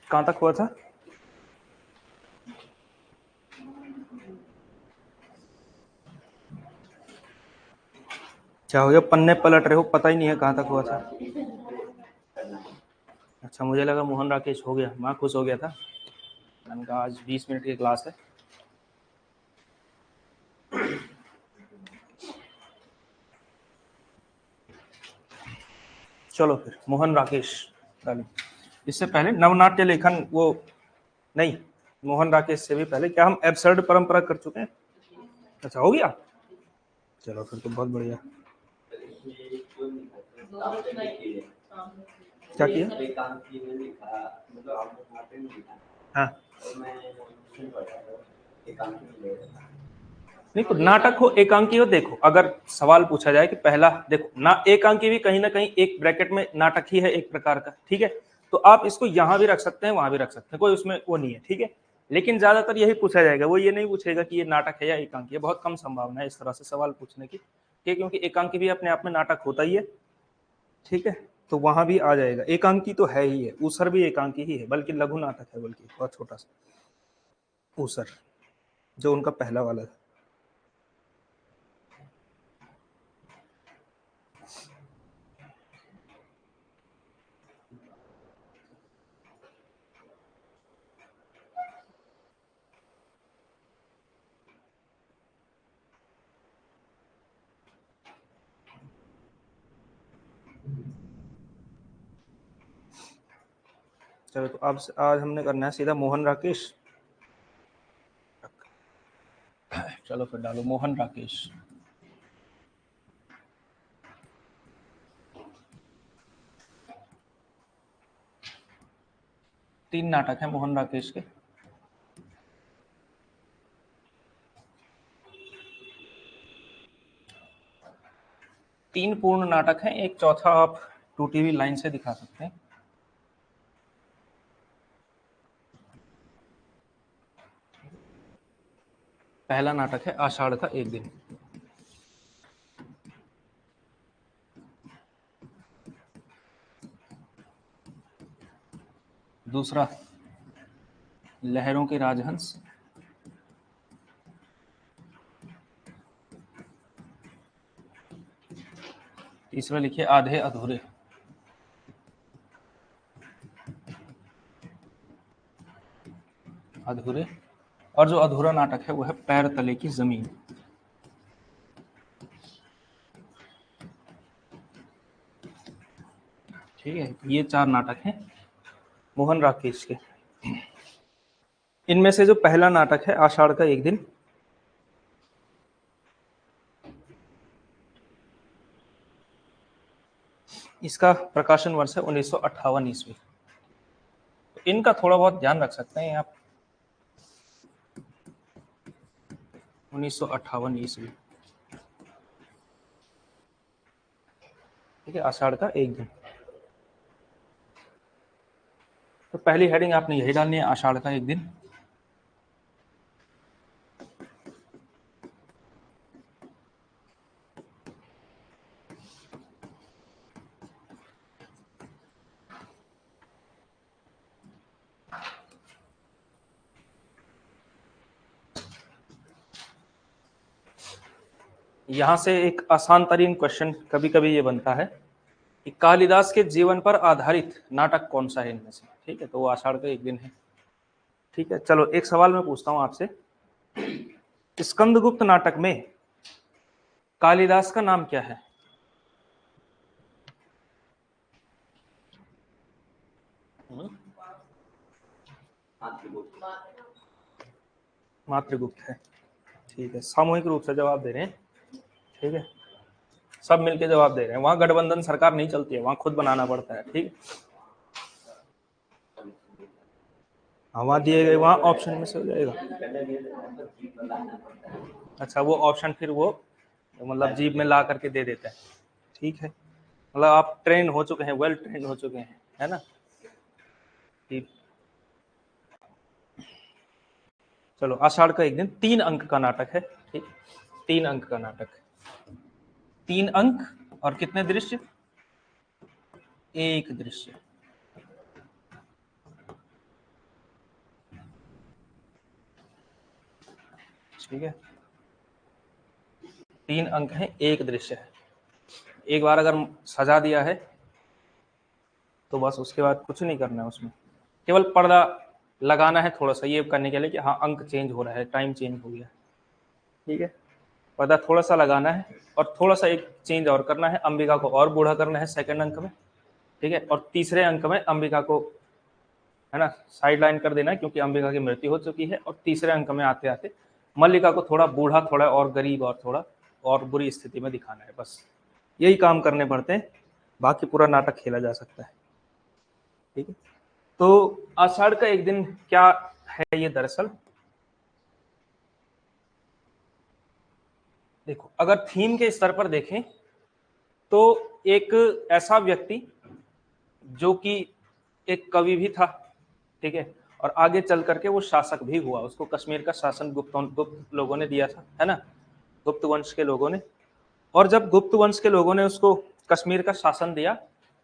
कहाँ तक हुआ था? क्या हो गया, पन्ने पलट रहे हो, पता ही नहीं है कहाँ तक हुआ था। अच्छा, मुझे लगा मोहन राकेश हो गया, मैं खुश हो गया था। मैंने कहा आज 20 मिनट की क्लास है। चलो फिर मोहन राकेश डालो। इससे पहले नवनाट्य लेखन, वो नहीं, मोहन राकेश से भी पहले क्या हम एब्सर्ड परंपरा कर चुके हैं? अच्छा, हो गया, चलो फिर तो बहुत बढ़िया। क्या किया? हाँ, नहीं तो नाटक हो एकांकी हो, देखो अगर सवाल पूछा जाए कि पहला, देखो ना एकांकी भी कहीं ना कहीं एक ब्रैकेट में नाटक ही है एक प्रकार का, ठीक है, तो आप इसको यहां भी रख सकते हैं वहां भी रख सकते हैं, कोई उसमें वो नहीं है, ठीक है। लेकिन ज्यादातर यही पूछा जाएगा, वो ये नहीं पूछेगा कि ये नाटक है या एकांकी है, बहुत कम संभावना है इस तरह से सवाल पूछने की, ठीक है, क्योंकि एकांकी भी अपने आप में नाटक होता ही है, ठीक है। तो वहां भी आ जाएगा, एकांकी तो है ही है, ऊसर भी एकांकी ही है, बल्कि लघु नाटक है, बल्कि बहुत छोटा सा ऊसर, जो उनका पहला वाला था। चलो तो अब आज हमने करना है सीधा मोहन राकेश। चलो फिर डालो मोहन राकेश। तीन नाटक है मोहन राकेश के। तीन पूर्ण नाटक हैं, एक चौथा आप टूटी हुई लाइन से दिखा सकते हैं। पहला नाटक है आषाढ़ का एक दिन। दूसरा लहरों के राजहंस। तीसरा लिखिए आधे अधूरे। अधूरे। और जो अधूरा नाटक है वो है पैर तले की जमीन। ठीक है, ये चार नाटक हैं मोहन राकेश के। इनमें से जो पहला नाटक है आषाढ़ का एक दिन, इसका प्रकाशन वर्ष है 1958 ईस्वी। तो इनका थोड़ा बहुत ध्यान रख सकते हैं आप। 1958 ईस्वी, ठीक है, आषाढ़ का एक दिन। तो पहली हेडिंग आपने यही डालनी है, आषाढ़ का एक दिन। यहां से एक आसान तरीन क्वेश्चन कभी कभी ये बनता है कि कालिदास के जीवन पर आधारित नाटक कौन सा है इनमें से, ठीक है, तो वो आषाढ़ का एक दिन है। ठीक है, चलो एक सवाल मैं पूछता हूं आपसे, स्कंदगुप्त नाटक में कालिदास का नाम क्या है? मातृगुप्त है। ठीक है, सामूहिक रूप से जवाब दे रहे हैं, ठीक है, सब मिलके जवाब दे रहे हैं, वहां गठबंधन सरकार नहीं चलती है, वहां खुद बनाना पड़ता है, ठीक है। वहां दिए गए, वहां ऑप्शन में से हो जाएगा। अच्छा, वो ऑप्शन फिर वो मतलब जीप में ला करके दे देता है, ठीक है, मतलब आप ट्रेन हो चुके हैं, वेल ट्रेन हो चुके हैं, है ना। ठीक, चलो आषाढ़ का एक दिन 3 अंक का नाटक है, ठीक, 3 अंक का नाटक, 3 अंक और कितने दृश्य? एक दृश्य। ठीक है, 3 अंक हैं, एक दृश्य है। एक बार अगर सजा दिया है तो बस उसके बाद कुछ नहीं करना है, उसमें केवल पर्दा लगाना है थोड़ा सा ये करने के लिए कि हाँ अंक चेंज हो रहा है, टाइम चेंज हो गया। ठीक है, पर्दा थोड़ा सा लगाना है और थोड़ा सा एक चेंज और करना है, अंबिका को और बूढ़ा करना है सेकंड अंक में। ठीक है, और तीसरे अंक में अंबिका को है ना साइड लाइन कर देना है क्योंकि अंबिका की मृत्यु हो चुकी है। और तीसरे अंक में आते आते मल्लिका को थोड़ा बूढ़ा, थोड़ा और गरीब और थोड़ा और बुरी स्थिति में दिखाना है। बस यही काम करने पड़ते हैं, बाकी पूरा नाटक खेला जा सकता है। ठीक है, तो आषाढ़ का एक दिन क्या है ये दरअसल देखो, अगर थीम के स्तर पर देखें तो एक ऐसा व्यक्ति जो कि एक कवि भी था, ठीक है, और आगे चल करके वो शासक भी हुआ, उसको कश्मीर का शासन गुप्त लोगों ने दिया था, है ना, गुप्त वंश के लोगों ने। और जब गुप्त वंश के लोगों ने उसको कश्मीर का शासन दिया,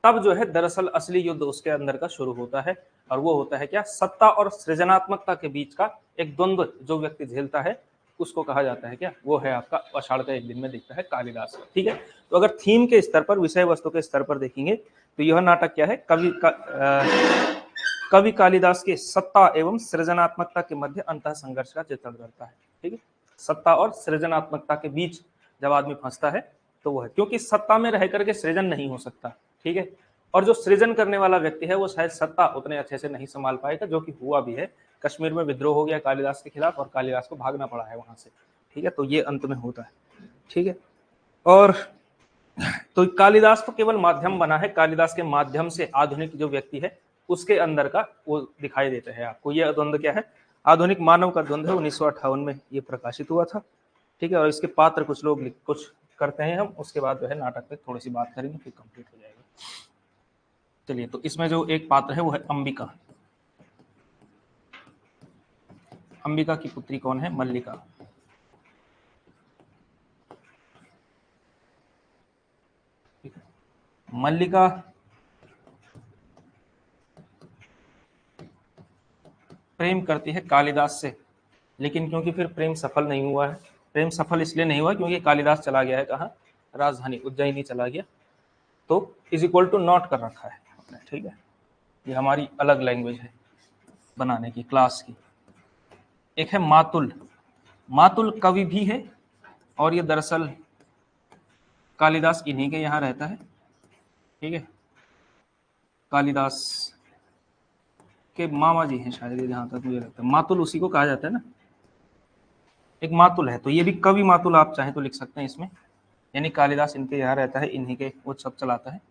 तब जो है दरअसल असली युद्ध उसके अंदर का शुरू होता है। और वो होता है क्या, सत्ता और सृजनात्मकता के बीच का एक द्वंद्व जो व्यक्ति झेलता है उसको कहा जाता है क्या, वो है आपका आषाढ़ का एक दिन में दिखता है कालिदास का। ठीक है, तो अगर थीम के स्तर पर, विषय वस्तु के स्तर पर देखेंगे तो यह नाटक क्या है, कवि कालिदास के सत्ता एवं सृजनात्मकता के मध्य अंतः संघर्ष का चित्रण करता है। ठीक है, सत्ता और सृजनात्मकता के बीच जब आदमी फंसता है तो वो है, क्योंकि सत्ता में रह करके सृजन नहीं हो सकता। ठीक है, और जो सृजन करने वाला व्यक्ति है वो शायद सत्ता उतने अच्छे से नहीं संभाल पाएगा, जो कि हुआ भी है। कश्मीर में विद्रोह हो गया कालिदास के खिलाफ और कालिदास को भागना पड़ा है वहां से। ठीक है, तो ये अंत में होता है। ठीक है, और तो कालिदास तो केवल माध्यम बना है, कालिदास के माध्यम से आधुनिक जो व्यक्ति है उसके अंदर का वो दिखाई देता है आपको। ये द्वंद्व क्या है, आधुनिक मानव का द्वंद्व है, 1958 में ये प्रकाशित हुआ था। ठीक है, और इसके पात्र कुछ लोग कुछ करते हैं, हम उसके बाद जो है नाटक पे थोड़ी सी बात करेंगे, फिर कंप्लीट हो जाएगा। चलिए, तो इसमें जो एक पात्र है वो है अंबिका। अंबिका की पुत्री कौन है, मल्लिका। मल्लिका प्रेम करती है कालिदास से, लेकिन क्योंकि फिर प्रेम सफल नहीं हुआ है, प्रेम सफल इसलिए नहीं हुआ क्योंकि कालिदास चला गया है कहाँ, राजधानी उज्जैनी चला गया, तो इज इक्वल टू नॉट कर रखा है आपने। ठीक है, ये हमारी अलग लैंग्वेज है बनाने की, क्लास की। एक है मातुल, मातुल कवि भी है और ये दरअसल कालिदास इन्हीं के यहाँ रहता है। ठीक है, कालिदास के मामा जी हैं शायद, ये जहां तक मुझे लगता है, मातुल उसी को कहा जाता है ना, एक मातुल है, तो ये भी कवि मातुल आप चाहें तो लिख सकते हैं इसमें, यानी कालिदास इनके यहाँ रहता है, इन्हीं के उत्सव चलाता है,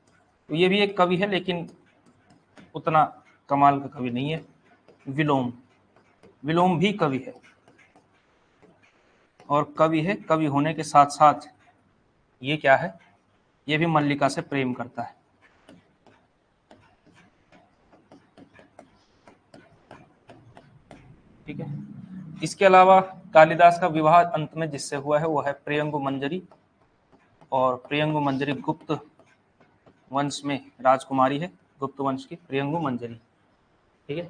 तो ये भी एक कवि है लेकिन उतना कमाल का कवि नहीं है। विलोम, विलोम भी कवि है, और कवि है, कवि होने के साथ साथ ये क्या है, ये भी मल्लिका से प्रेम करता है। ठीक है, इसके अलावा कालिदास का विवाह अंत में जिससे हुआ है वो है प्रियंगु मंजरी, और प्रियंगु मंजरी गुप्त वंश में राजकुमारी है, गुप्त वंश की प्रियंगु मंजरी। ठीक है,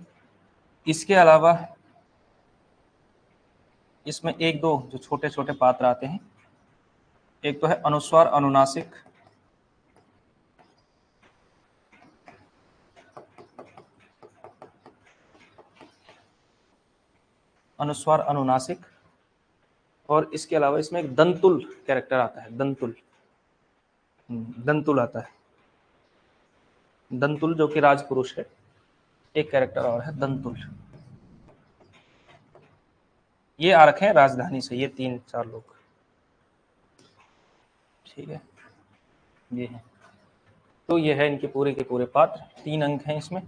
इसके अलावा इसमें एक दो जो छोटे छोटे पात्र आते हैं, एक तो है अनुस्वार अनुनासिक, अनुस्वार अनुनासिक, और इसके अलावा इसमें एक दंतुल कैरेक्टर आता है, दंतुल, दंतुल आता है, दंतुल जो कि राजपुरुष है। एक कैरेक्टर और है दंतुल, ये आ रखे हैं राजधानी से, ये 3-4 लोग। ठीक है, ये है, तो ये है इनके पूरे के पूरे पात्र, 3 अंक हैं इसमें।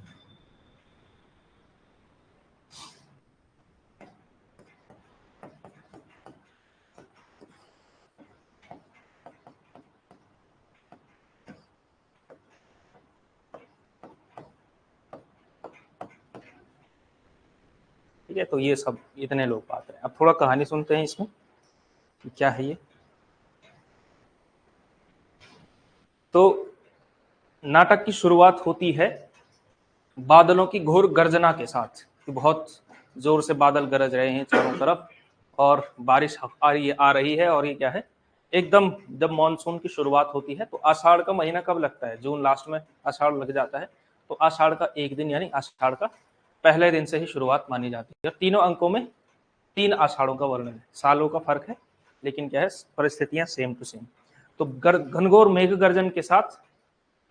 ठीक है, तो ये सब इतने लोग पात्र हैं। अब थोड़ा कहानी सुनते हैं इसमें कि क्या है ये। तो नाटक की शुरुआत होती है बादलों की घोर गर्जना के साथ, कि बहुत जोर से बादल गरज रहे हैं चारों तरफ, और बारिश आ रही है। और ये क्या है, एकदम जब मानसून की शुरुआत होती है तो आषाढ़ का महीना कब लगता है, जून लास्ट में आषाढ़ लग जाता है, तो आषाढ़ का एक दिन यानी आषाढ़ का पहले दिन से ही शुरुआत मानी जाती है। तीनों अंकों में 3 आषाढ़ों का वर्णन है, सालों का फर्क है लेकिन क्या है, परिस्थितियां सेम टू सेम। तो घनघोर मेघ गर्जन के साथ,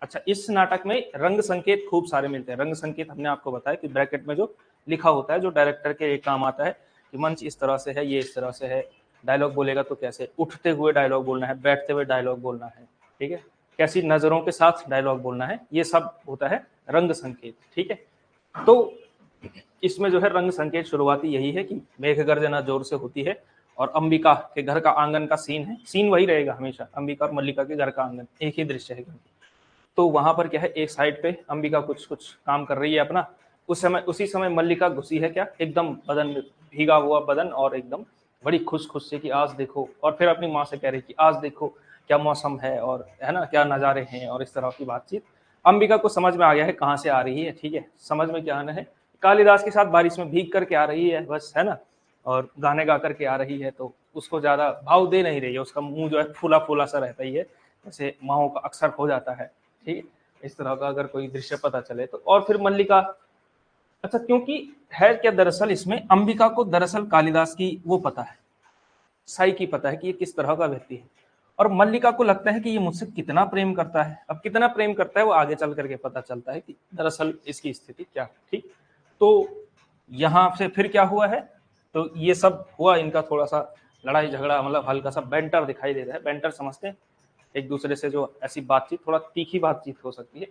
अच्छा इस नाटक में रंग संकेत खूब सारे मिलते हैं। रंग संकेत हमने आपको बताया कि ब्रैकेट में जो लिखा होता है, जो डायरेक्टर के एक काम आता है कि मंच इस तरह से है, ये इस तरह से है, डायलॉग बोलेगा तो कैसे, उठते हुए डायलॉग बोलना है, बैठते हुए डायलॉग बोलना है, ठीक है, कैसी नजरों के साथ डायलॉग बोलना है, ये सब होता है रंग संकेत, ठीक है। तो इसमें जो है रंग संकेत शुरुआती यही है कि मेघ गर्जना जोर से होती है और अंबिका के घर का आंगन का सीन है, सीन वही रहेगा हमेशा, अंबिका और मल्लिका के घर का आंगन एक ही दृश्य है। तो वहां पर क्या है, एक साइड पे अंबिका कुछ कुछ काम कर रही है अपना, उसी समय मल्लिका घुसी है, क्या एकदम बदन में भीगा हुआ बदन और एकदम बड़ी खुश खुश से कि आज देखो, और फिर अपनी माँ से कह रही कि आज देखो क्या मौसम है और है ना क्या नज़ारे हैं, और इस तरह की बातचीत। अंबिका को समझ में आ गया है कहाँ से आ रही है, ठीक है, समझ में क्या आना है, कालिदास के साथ बारिश में भीग करके आ रही है बस, है ना, और गाने गा करके आ रही है, तो उसको ज्यादा भाव दे नहीं रही है, उसका मुंह जो है फूला फूला सा रहता ही है, जैसे माओ का अक्सर हो जाता है, ठीक है, इस तरह का अगर कोई दृश्य पता चले तो। और फिर मल्लिका, अच्छा क्योंकि है क्या दरअसल इसमें, अंबिका को दरअसल कालिदास की वो पता है, साइकी पता है कि ये किस तरह का व्यक्ति है, और मल्लिका को लगता है कि ये मुझसे कितना प्रेम करता है। अब कितना प्रेम करता है वो आगे चल करके पता चलता है कि दरअसल इसकी स्थिति क्या है, ठीक। तो यहाँ से फिर क्या हुआ है, तो ये सब हुआ इनका थोड़ा सा लड़ाई झगड़ा, मतलब हल्का सा बैंटर दिखाई दे रहा है, बैंटर समझते हैं एक दूसरे से, जो ऐसी बातचीत थोड़ा तीखी बातचीत हो सकती है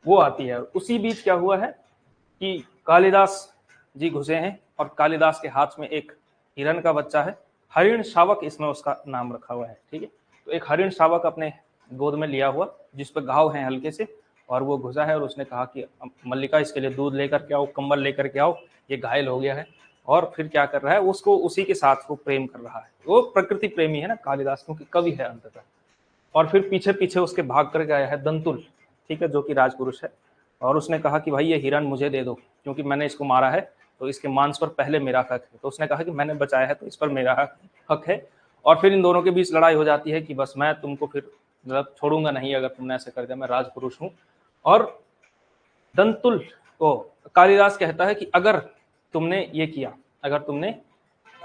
वो आती है। उसी बीच क्या हुआ है कि कालिदास जी घुसे हैं और कालिदास के हाथ में एक हिरण का बच्चा है, हरिण शावक इसमें उसका नाम रखा हुआ है, ठीक है। तो एक हरिण शावक अपने गोद में लिया हुआ जिस पर घाव हैं हल्के से, और वो घुसा है और उसने कहा कि मल्लिका इसके लिए दूध लेकर के आओ, कंबल लेकर के आओ, ये घायल हो गया है। और फिर क्या कर रहा है, उसको उसी के साथ वो प्रेम कर रहा है, वो प्रकृति प्रेमी है ना कालिदास, क्योंकि कवि है अंततः। और फिर पीछे पीछे उसके भाग करके आया है दंतुल, ठीक है, जो कि राजपुरुष है, और उसने कहा कि भाई ये हिरण मुझे दे दो क्योंकि मैंने इसको मारा है, तो इसके मांस पर पहले मेरा हक है। तो उसने कहा कि मैंने बचाया है तो इस पर मेरा हक है। और फिर इन दोनों के बीच लड़ाई हो जाती है कि बस मैं तुमको फिर मतलब छोड़ूंगा नहीं अगर तुमने ऐसे कर दिया, मैं राजपुरुष हूँ। और दंतुल को कालिदास कहता है कि अगर तुमने ये किया, अगर तुमने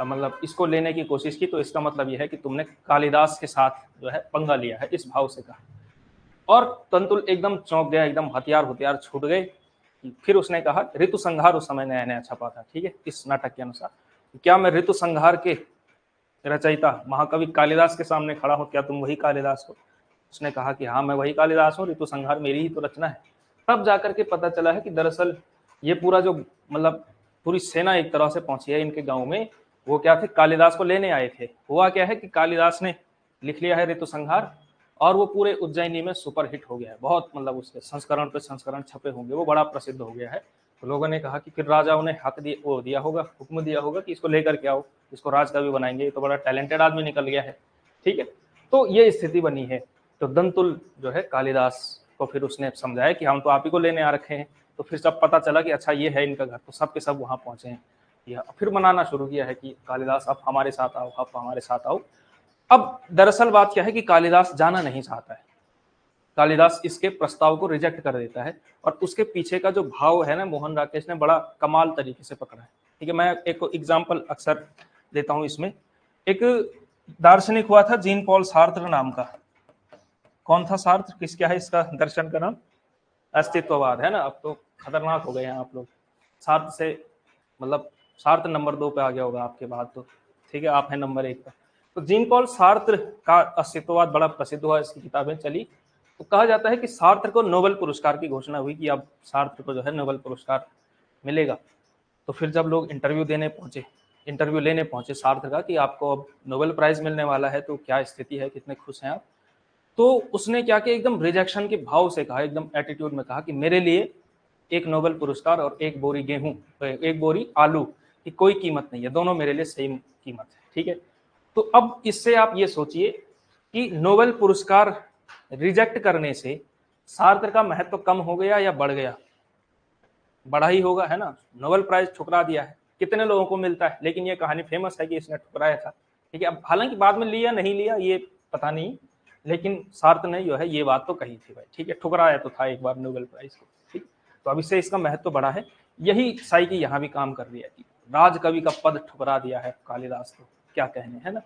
मतलब इसको लेने की कोशिश की, तो इसका मतलब यह है कि तुमने कालिदास के साथ जो है पंगा लिया है, इस भाव से कहा। और तंतुल एकदम चौंक गया, एकदम हथियार हथियार छूट गए। फिर उसने कहा, ऋतु संहार उस समय नया नया छपा था, ठीक है, इस नाटक के अनुसार, क्या मैं ऋतु संहार के रचयिता महाकवि कालिदास के सामने खड़ा हूं, क्या तुम वही कालिदास हो? उसने कहा कि हाँ मैं वही कालिदास हूँ, ऋतु संहार मेरी ही तो रचना है। तब जाकर के पता चला है कि दरअसल ये पूरा जो मतलब पूरी सेना एक तरह से पहुंची है इनके गांव में, वो क्या थे, कालिदास को लेने आए थे। हुआ क्या है कि कालिदास ने लिख लिया है ऋतु संहार, और वो पूरे उज्जैनी में सुपर हिट हो गया है, बहुत मतलब उसके संस्करण पे संस्करण छपे होंगे, वो बड़ा प्रसिद्ध हो गया है। तो लोगों ने कहा कि फिर राजाओं ने हक दिया, वो दिया होगा, हुक्म दिया होगा कि इसको लेकर के आओ, इसको राजकवि बनाएंगे, ये तो बड़ा टैलेंटेड आदमी निकल गया है, ठीक है। तो ये स्थिति बनी है। तो दंतुल जो है कालिदास को फिर उसने समझाया कि हम तो आप ही को लेने आ रखे हैं। तो फिर जब पता चला कि अच्छा ये है इनका घर, तो सब के सब वहां पहुंचे हैं, या फिर मनाना शुरू किया है कि कालिदास आप हमारे साथ आओ, आप हमारे साथ आओ। अब दरअसल बात क्या है कि कालिदास जाना नहीं चाहता है, कालिदास इसके प्रस्ताव को रिजेक्ट कर देता है, और उसके पीछे का जो भाव है ना, मोहन राकेश ने बड़ा कमाल तरीके से पकड़ा है, ठीक है। मैं एक एग्जाम्पल अक्सर देता हूं इसमें। एक दार्शनिक हुआ था जीन पॉल सार्त्र नाम का। कौन था सार्त्र, किस क्या है इसका दर्शन का नाम? अस्तित्ववाद, है ना। अब तो खतरनाक हो गए हैं आप लोग, सार्त्र से मतलब सार्त्र नंबर 2 पे आ गया होगा आपके बाद, तो ठीक है आप हैं नंबर 1 पर। तो जीन पॉल सार्त्र का अस्तित्ववाद बड़ा प्रसिद्ध हुआ, इसकी किताबें चली। तो कहा जाता है कि सार्त्र को नोबेल पुरस्कार की घोषणा हुई कि अब सार्त्र को जो है नोबेल पुरस्कार मिलेगा। तो फिर जब लोग इंटरव्यू लेने पहुंचे सार्त्र का कि आपको अब नोबेल प्राइज मिलने वाला है, तो क्या स्थिति है, कितने खुश हैं आप? तो उसने क्या किया, एकदम रिजेक्शन के भाव से कहा, एकदम एटीट्यूड में कहा कि मेरे लिए एक नोबेल पुरस्कार और एक बोरी गेहूं, एक बोरी आलू की कोई कीमत नहीं है, दोनों मेरे लिए सेम कीमत है, ठीक है। तो अब इससे आप ये सोचिए कि नोबेल पुरस्कार रिजेक्ट करने से सार्त्र का महत्व कम हो गया या बढ़ गया? बढ़ा ही होगा, है ना, नोबेल प्राइज ठुकरा दिया है। कितने लोगों को मिलता है, लेकिन ये कहानी फेमस है कि इसने ठुकराया था। ठीक है, अब हालांकि बाद में लिया नहीं लिया ये पता नहीं, लेकिन सार्थ ने जो है ये बात तो कही थी भाई। ठीक है, ठुकराया तो था एक बार नोबेल प्राइज को। ठीक, तो अब इससे इसका महत्व बढ़ा है। यही साइकी यहाँ भी काम कर रही है कि राज कवि का पद ठुकरा दिया है कालिदास को, क्या कहने, है ना।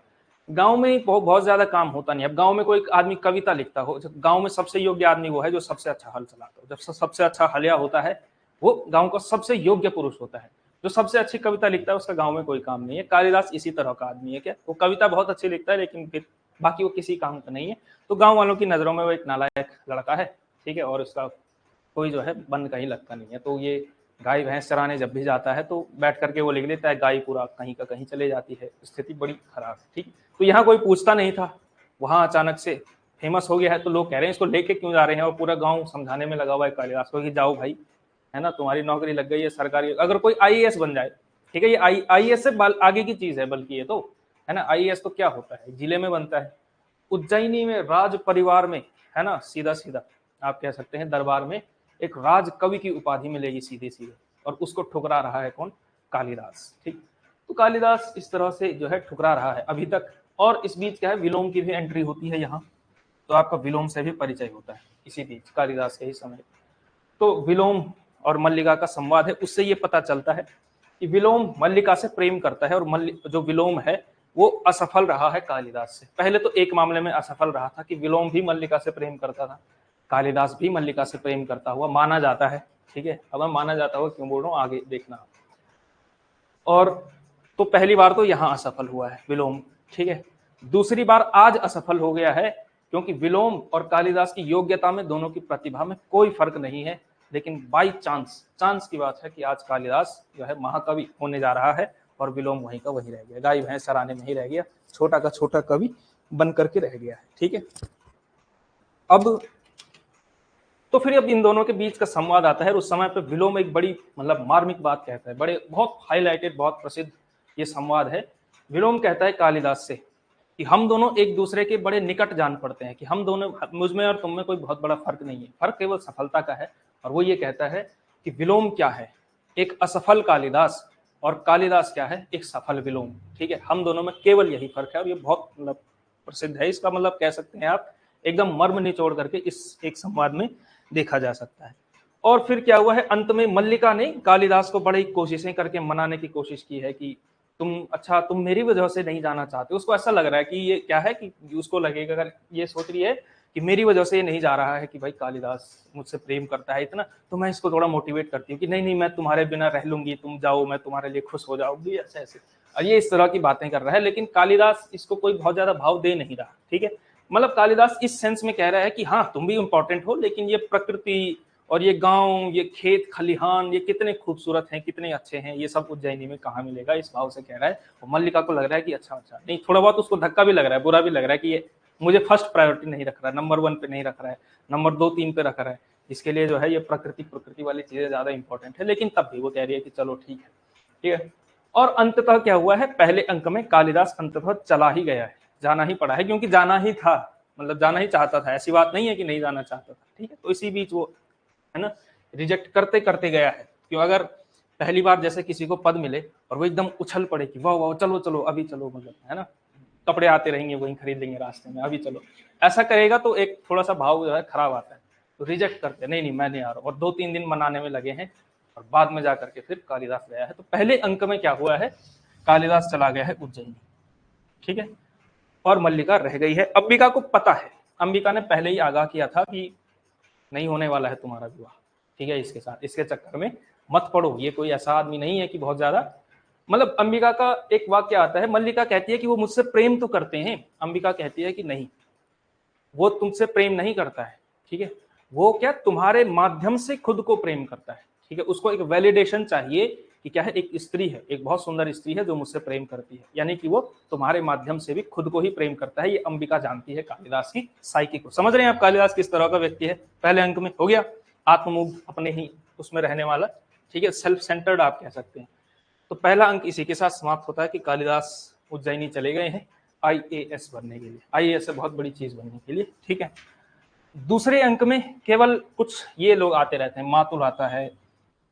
गांव में बहुत ज्यादा काम होता नहीं। अब गांव में कोई आदमी कविता लिखता हो, गांव में सबसे योग्य आदमी वो है जो सबसे अच्छा हल चलाता हो। जब सबसे अच्छा हलिया होता है वो गांव का सबसे योग्य पुरुष होता है। जो सबसे अच्छी कविता लिखता है उसका गांव में कोई काम नहीं है। कालिदास इसी तरह का आदमी है। क्या वो कविता बहुत अच्छी लिखता है लेकिन फिर बाकी वो किसी काम का नहीं है, तो गांव वालों की नजरों में वो एक नालायक लड़का है। ठीक है, और उसका कोई जो है बन कहीं लगता नहीं है। तो ये गाय भैंस चराने जब भी जाता है तो बैठ करके वो लिख लेता है, गाय पूरा कहीं का कहीं चले जाती है, स्थिति बड़ी खराब है। ठीक, तो यहाँ कोई पूछता नहीं था, वहां अचानक से फेमस हो गया है तो लोग कह रहे हैं इसको लेके क्यों जा रहे हैं, और पूरा गांव समझाने में लगा हुआ है कालिदास को कि जाओ भाई, है ना, तुम्हारी नौकरी लग गई है सरकारी। अगर कोई आईएएस बन जाए, ठीक है, ये आईएएस से आगे की चीज है बल्कि ये तो, है ना। आईएएस तो क्या होता है, जिले में बनता है। उज्जैनी में राज परिवार में, है ना, सीधा सीधा आप कह सकते हैं दरबार में एक राज कवि की उपाधि मिलेगी सीधे सीधे, और उसको ठुकरा रहा है कौन, कालिदास। ठीक, तो कालिदास इस तरह से जो है ठुकरा रहा है अभी तक। और इस बीच क्या है, विलोम की भी एंट्री होती है यहाँ, तो आपका विलोम से भी परिचय होता है इसी बीच कालिदास के ही समय। तो विलोम और मल्लिका का संवाद है, उससे ये पता चलता है कि विलोम मल्लिका से प्रेम करता है, और जो विलोम है वो असफल रहा है कालिदास से। पहले तो एक मामले में असफल रहा था कि विलोम भी मल्लिका से प्रेम करता था, कालिदास भी मल्लिका से प्रेम करता हुआ माना जाता है। ठीक है, अब मैं माना जाता हुआ क्यों बोल रहा हूँ आगे देखना। और तो पहली बार तो यहाँ असफल हुआ है विलोम। ठीक है, दूसरी बार आज असफल हो गया है, क्योंकि विलोम और कालिदास की योग्यता में, दोनों की प्रतिभा में कोई फर्क नहीं है। लेकिन बाई चांस की बात है कि आज कालिदास जो है महाकवि होने जा रहा है और विलोम वहीं का वहीं रह गया, गाय भैंस चराने में ही रह गया, छोटा का छोटा कवि बन करके रह गया है। ठीक है, अब तो फिर अब इन दोनों के बीच का संवाद आता है। उस समय पे विलोम एक बड़ी मतलब मार्मिक बात कहता है, बड़े बहुत हाईलाइटेड, बहुत प्रसिद्ध ये संवाद है। विलोम कहता है कालिदास से कि हम दोनों एक दूसरे के बड़े निकट जान पड़ते हैं, कि हम दोनों, मुझ में और तुम में कोई बहुत बड़ा फर्क नहीं है, फर्क केवल सफलता का है। और वो ये कहता है कि विलोम क्या है, एक असफल कालिदास, और कालिदास क्या है, एक सफल विलोम। ठीक है, हम दोनों में केवल यही फर्क है। और ये बहुत मतलब प्रसिद्ध है, इसका मतलब कह सकते हैं आप एकदम मर्म निचोड़ करके इस एक संवाद में देखा जा सकता है। और फिर क्या हुआ है, अंत में मल्लिका ने कालिदास को बड़ी कोशिशें करके मनाने की कोशिश की है कि तुम मेरी वजह से नहीं जाना चाहते। उसको ऐसा लग रहा है कि ये क्या है, कि उसको लगेगा, अगर ये सोच रही है कि मेरी वजह से ये नहीं जा रहा है, कि भाई कालिदास मुझसे प्रेम करता है इतना, तो मैं इसको थोड़ा मोटिवेट करती हूँ कि नहीं नहीं मैं तुम्हारे बिना रह लूंगी, तुम जाओ, मैं तुम्हारे लिए खुश हो जाऊंगी, ऐसे ऐसे। और ये इस तरह की बातें कर रहा है, लेकिन कालिदास इसको कोई बहुत ज्यादा भाव दे नहीं रहा। ठीक है, मतलब कालिदास इस सेंस में कह रहा है कि हाँ तुम भी इंपॉर्टेंट हो, लेकिन ये प्रकृति और ये गांव, ये खेत खलिहान, ये कितने खूबसूरत हैं, कितने अच्छे हैं, ये सब उज्जैनी में कहाँ मिलेगा, इस भाव से कह रहा है। और मल्लिका को लग रहा है कि अच्छा नहीं, थोड़ा बहुत उसको धक्का भी लग रहा है, बुरा भी लग रहा है कि ये मुझे फर्स्ट प्रायोरिटी नहीं रख रहा है, नंबर 1 पे नहीं रख रहा है, नंबर 2 3 पे रख रहा है। इसके लिए जो है ये प्रकृति वाली चीजें ज्यादा इंपॉर्टेंट है। लेकिन तब भी वो कह रही है कि चलो ठीक है। ठीक है, और अंततः क्या हुआ है, पहले अंक में कालिदास अंततः चला ही गया है, जाना ही पड़ा है, क्योंकि जाना ही था, मतलब जाना ही चाहता था, ऐसी बात नहीं है कि नहीं जाना चाहता था। ठीक है, तो इसी बीच वो, है ना, रिजेक्ट करते करते गया है। क्यों, अगर पहली बार जैसे किसी को पद मिले और वो एकदम उछल पड़े कि वाह वाह चलो चलो अभी चलो, मतलब, है ना, कपड़े आते रहेंगे वहीं खरीद लेंगे रास्ते में, अभी चलो, ऐसा करेगा तो एक थोड़ा सा भाव जो है खराब आता है। तो रिजेक्ट करते, नहीं नहीं मैं नहीं आ रहा, और 2-3 दिन मनाने में लगे हैं, और बाद में जाकर के फिर कालिदास गया है। तो पहले अंक में क्या हुआ है, कालिदास चला गया है उज्जैन। ठीक है, और मल्लिका रह गई है। अंबिका को पता है, अंबिका ने पहले ही आगाह किया था कि नहीं होने वाला है तुम्हारा विवाह। ठीक है, इसके साथ, इसके चक्कर में मत पड़ो, ये कोई ऐसा आदमी नहीं है कि बहुत ज्यादा, मतलब अंबिका का एक वाक्य आता है, मल्लिका कहती है कि वो मुझसे प्रेम तो करते हैं, अंबिका कहती है कि नहीं, वो तुमसे प्रेम नहीं करता है। ठीक है, वो क्या तुम्हारे माध्यम से खुद को प्रेम करता है। ठीक है, उसको एक वैलिडेशन चाहिए कि क्या है, एक स्त्री है, एक बहुत सुंदर स्त्री है जो मुझसे प्रेम करती है, यानी कि वो तुम्हारे माध्यम से भी खुद को ही प्रेम करता है। ये अंबिका जानती है कालिदास की साइकी को। समझ रहे हैं आप कालिदास किस तरह का व्यक्ति है, पहले अंक में हो गया, आत्ममुग्ध, अपने ही उसमें रहने वाला। ठीक है, सेल्फ सेंटर्ड आप कह सकते हैं। तो पहला अंक इसी के साथ समाप्त होता है कि कालिदास उज्जैनी चले गए हैं आईएएस बनने के लिए, आईएएस से बहुत बड़ी चीज बनने के लिए। ठीक है, दूसरे अंक में केवल कुछ ये लोग आते रहते हैं, मातुल आता है,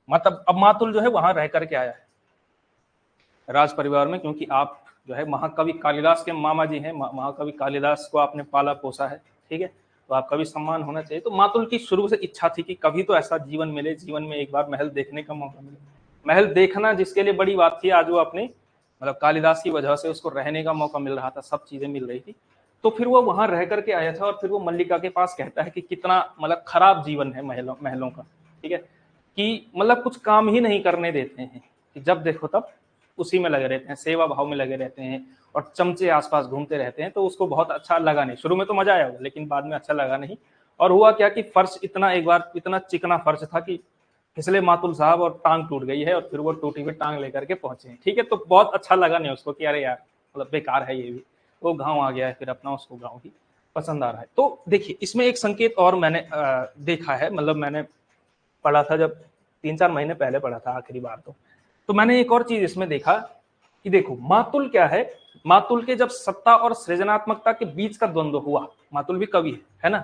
मतलब अब मातुल जो है वहां रह करके आया है, राज परिवार में, क्योंकि आप जो है महाकवि कालिदास के मामा जी हैं, महाकवि कालिदास को आपने पाला पोसा है, ठीक है, तो आपका भी सम्मान होना चाहिए। तो मातुल की शुरू से इच्छा थी कि कभी तो ऐसा जीवन मिले, जीवन में एक बार महल देखने का मौका मिले। महल देखना जिसके लिए बड़ी बात थी, आज वो अपने मतलब कालिदास की वजह से उसको रहने का मौका मिल रहा था, सब चीजें मिल रही थी। तो फिर वो वहां रह करके आया था, और फिर वो मल्लिका के पास कहता है कि कितना मतलब खराब जीवन है महलों का, ठीक है, कि मतलब कुछ काम ही नहीं करने देते हैं, कि जब देखो तब उसी में लगे रहते हैं, सेवा भाव में लगे रहते हैं, और चमचे आसपास घूमते रहते हैं। तो उसको बहुत अच्छा लगा नहीं, शुरू में तो मजा आया होगा, लेकिन बाद में अच्छा लगा नहीं। और हुआ क्या कि फर्श इतना, एक बार इतना चिकना फर्श था कि फिसले मातुल साहब और टांग टूट गई है, और फिर वो टूटी हुई टांग लेकर के पहुंचे हैं, ठीक है। तो बहुत अच्छा लगा नहीं उसको कि अरे यार मतलब बेकार है ये भी। वो गाँव आ गया है, फिर अपना उसको गाँव ही पसंद आ रहा है। तो देखिए इसमें एक संकेत और मैंने देखा है, मतलब मैंने पढ़ा था जब 3-4 महीने पहले पढ़ा था आखिरी बार। तो मैंने एक और चीज इसमें देखा कि देखो मातुल क्या है, मातुल के जब सत्ता और सृजनात्मकता के बीच का द्वंद्व हुआ, मातुल भी कवि है ना,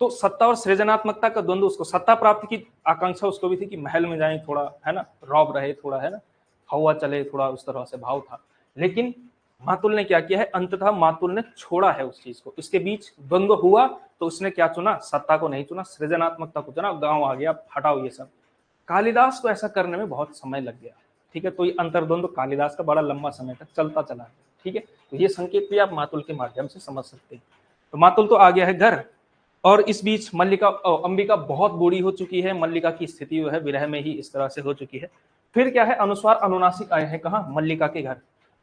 तो सत्ता और सृजनात्मकता का द्वंद्व, उसको सत्ता प्राप्ति की आकांक्षा उसको भी थी कि महल में जाए थोड़ा, है ना, रौब रहे थोड़ा, है ना, हवा चले थोड़ा, उस तरह से भाव था। लेकिन मातुल ने क्या किया है, अंततः मातुल ने छोड़ा है उस चीज को, इसके बीच द्वंद्व हुआ तो उसने क्या चुना, सत्ता को नहीं चुना, सृजनात्मकता को चुना, गांव आ गया, हटाओ ये सब। कालिदास को ऐसा करने में बहुत समय लग गया, ठीक है, तो ये अंतर्द्वंद कालिदास का बड़ा लंबा समय तक चलता चला, ठीक है। तो ये संकेत भी आप मातुल के माध्यम से समझ सकते हैं। तो मातुल तो आ गया है घर, और इस बीच मल्लिका अंबिका बहुत बूढ़ी हो चुकी है, मल्लिका की स्थिति जो है विरह में ही इस तरह से हो चुकी है। फिर क्या है, अनुस्वार अनुनासिक आए हैं कहाँ, मल्लिका के घर।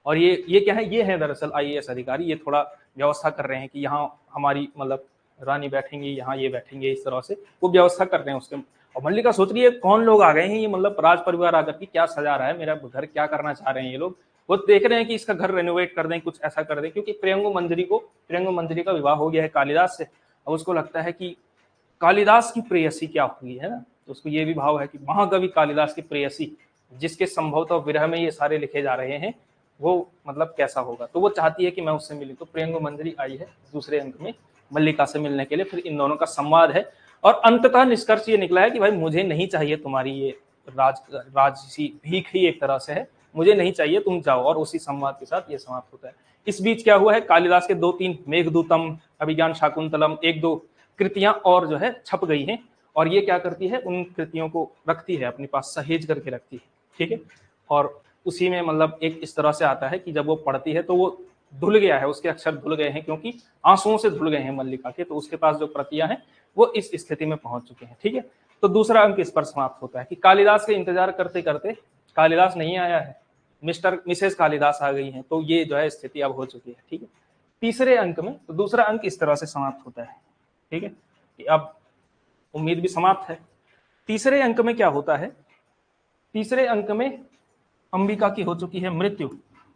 और ये क्या है, ये है दरअसल आईएएस अधिकारी, ये थोड़ा व्यवस्था कर रहे हैं कि यहाँ हमारी मतलब रानी बैठेंगी, यहाँ ये बैठेंगे, इस तरह से वो व्यवस्था कर रहे हैं उसके। और मल्लिका सोच रही है कौन लोग आ गए हैं, ये मतलब राज परिवार आकर के क्या सजा रहा है, मेरा घर क्या करना चाह रहे हैं ये लोग। वो देख रहे हैं कि इसका घर रेनोवेट कर दें, कुछ ऐसा कर दें, क्योंकि प्रियंगु मंजरी का विवाह हो गया है कालिदास से। अब उसको लगता है कि कालिदास की प्रेयसी क्या होगी, है ना, तो उसको ये भी भाव है कि महाकवि कालिदास की प्रेयसी, जिसके संभवतः विरह में ये सारे लिखे जा रहे हैं, वो मतलब कैसा होगा। तो वो चाहती है कि मैं उससे मिली। तो प्रियंगु मंजरी आई है दूसरे अंक में मल्लिका से मिलने के लिए, फिर इन दोनों का संवाद है, और अंततः निष्कर्ष ये निकला है कि भाई मुझे नहीं चाहिए तुम्हारी ये राजसी भीख ही एक तरह से है, मुझे नहीं चाहिए, तुम जाओ। और उसी संवाद के साथ ये समाप्त होता है। इस बीच क्या हुआ है, कालिदास के 2-3 मेघदूतम, अभिज्ञान शाकुंतलम, 1-2 कृतियां और जो है छप गई हैं, और ये क्या करती है, उन कृतियों को रखती है अपने पास, सहेज करके रखती है, ठीक है। और उसी में मतलब एक इस तरह से आता है कि जब वो पढ़ती है तो वो धुल गया है, उसके अक्षर धुल गए हैं, क्योंकि आंसुओं से धुल गए हैं मल्लिका के, तो उसके पास जो प्रतियां हैं वो इस स्थिति में पहुंच चुके हैं, ठीक है। तो दूसरा अंक इस पर समाप्त होता है कि कालिदास के इंतजार करते करते कालिदास नहीं आया है, मिसेस कालिदास आ गई हैं, तो ये जो है स्थिति अब हो चुकी है, ठीक है। तीसरे अंक में तो दूसरा अंक इस तरह से समाप्त होता है, ठीक है, कि अब उम्मीद भी समाप्त है। तीसरे अंक में क्या होता है, तीसरे अंक में अंबिका की हो चुकी है मृत्यु,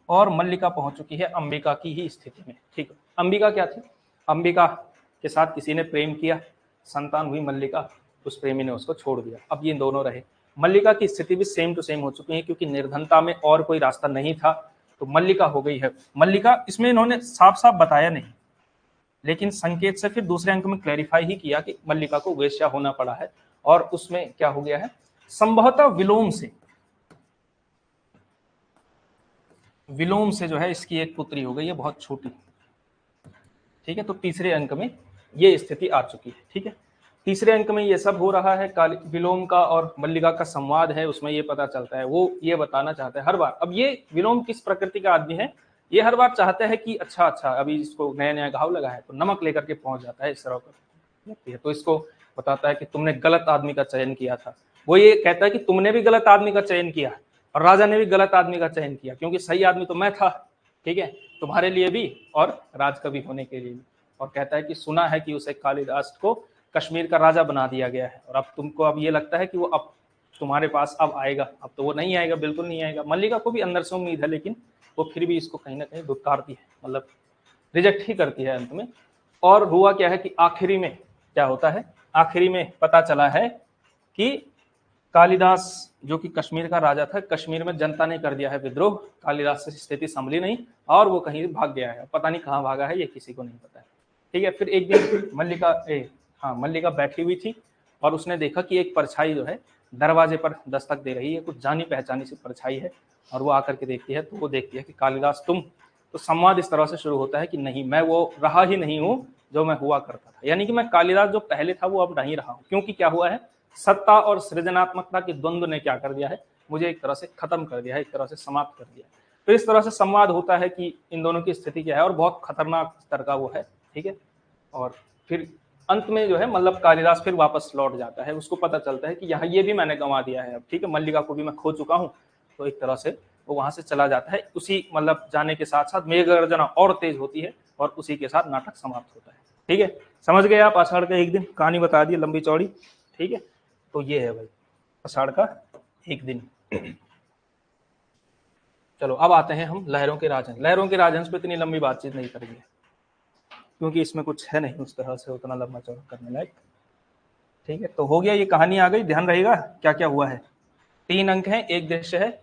और मल्लिका पहुंच चुकी है अंबिका की ही स्थिति में, ठीक है। अंबिका क्या थी, अंबिका के साथ किसी ने प्रेम किया, संतान हुई मल्लिका, उस प्रेमी ने उसको छोड़ दिया, अब ये दोनों रहे। मल्लिका की स्थिति भी सेम टू सेम हो चुकी है, क्योंकि निर्धनता में और कोई रास्ता नहीं था, तो मल्लिका हो गई है। मल्लिका इसमें इन्होंने साफ साफ बताया नहीं, लेकिन संकेत से फिर दूसरे अंक में क्लैरिफाई ही किया कि मल्लिका को वेश्या होना पड़ा है, और उसमें क्या हो गया है, संभवतः विलोम से जो है इसकी एक पुत्री हो गई है बहुत छोटी, ठीक है। तो तीसरे अंक में ये स्थिति आ चुकी है, ठीक है। तीसरे अंक में ये सब हो रहा है, विलोम का और मल्लिका का संवाद है, उसमें ये पता चलता है, वो ये बताना चाहता है हर बार। अब ये विलोम किस प्रकृति का आदमी है, ये हर बार चाहता है कि अच्छा अभी इसको नया नया घाव लगा है, तो नमक लेकर के पहुंच जाता है इस तरह का, तो इसको बताता है कि तुमने गलत आदमी का चयन किया था। वो ये कहता है कि तुमने भी गलत आदमी का चयन किया, और राजा ने भी गलत आदमी का चयन किया, क्योंकि सही आदमी तो मैं था, ठीक है, तुम्हारे लिए भी और राजकवि होने के लिए भी। और कहता है कि सुना है कि उसे कालिदास को कश्मीर का राजा बना दिया गया है, और अब तुमको अब ये लगता है कि वो अब तुम्हारे पास अब आएगा, अब तो वो नहीं आएगा, बिल्कुल नहीं आएगा। मल्लिका को भी अंदर से उम्मीद है, लेकिन वो फिर भी इसको कहीं ना कहीं धुतकारती है, मतलब रिजेक्ट ही करती है अंत में। और हुआ क्या है कि आखिरी में क्या होता है, आखिरी में पता चला है कि कालिदास जो कि कश्मीर का राजा था, कश्मीर में जनता ने कर दिया है विद्रोह, कालिदास से स्थिति संभली नहीं, और वो कहीं भाग गया है, पता नहीं कहाँ भागा है, ये किसी को नहीं पता है, ठीक है। फिर एक दिन मल्लिका बैठी हुई थी, और उसने देखा कि एक परछाई जो है दरवाजे पर दस्तक दे रही है, कुछ जानी पहचानी सी परछाई है, और वो आकर के देखती है, तो वो देखती है कि कालिदास तुम। तो संवाद इस तरह से शुरू होता है कि नहीं, मैं वो रहा ही नहीं हूँ जो मैं हुआ करता था, यानी कि मैं कालिदास जो पहले था वो अब नहीं रहा हूँ, क्योंकि क्या हुआ है, सत्ता और सृजनात्मकता के द्वंद्व ने क्या कर दिया है, मुझे एक तरह से खत्म कर दिया है, एक तरह से समाप्त कर दिया है। तो इस तरह से संवाद होता है कि इन दोनों की स्थिति क्या है, और बहुत खतरनाक स्तर का वो है, ठीक है। और फिर अंत में जो है मतलब कालिदास फिर वापस लौट जाता है, उसको पता चलता है कि यहाँ ये भी मैंने गंवा दिया है अब, ठीक है, मल्लिका को भी मैं खो चुका हूँ। तो एक तरह से वो वहां से चला जाता है, उसी मतलब जाने के साथ साथ मेघ गर्जना और तेज होती है, और उसी के साथ नाटक समाप्त होता है। ठीक है, समझ गए आप आषाढ़ का एक दिन, कहानी बता दी लंबी चौड़ी, ठीक है। तो ये है भाई आषाढ़ का एक दिन। चलो अब आते हैं हम लहरों के राजहंस। लहरों के राजहंस पे इतनी लंबी बातचीत नहीं करेंगे, क्योंकि इसमें कुछ है नहीं उस तरह से उतना लंबा चौड़ा करने लायक। ठीक है, तो हो गया, ये कहानी आ गई, ध्यान रहेगा क्या क्या हुआ है। 3 अंक हैं, एक दृश्य है,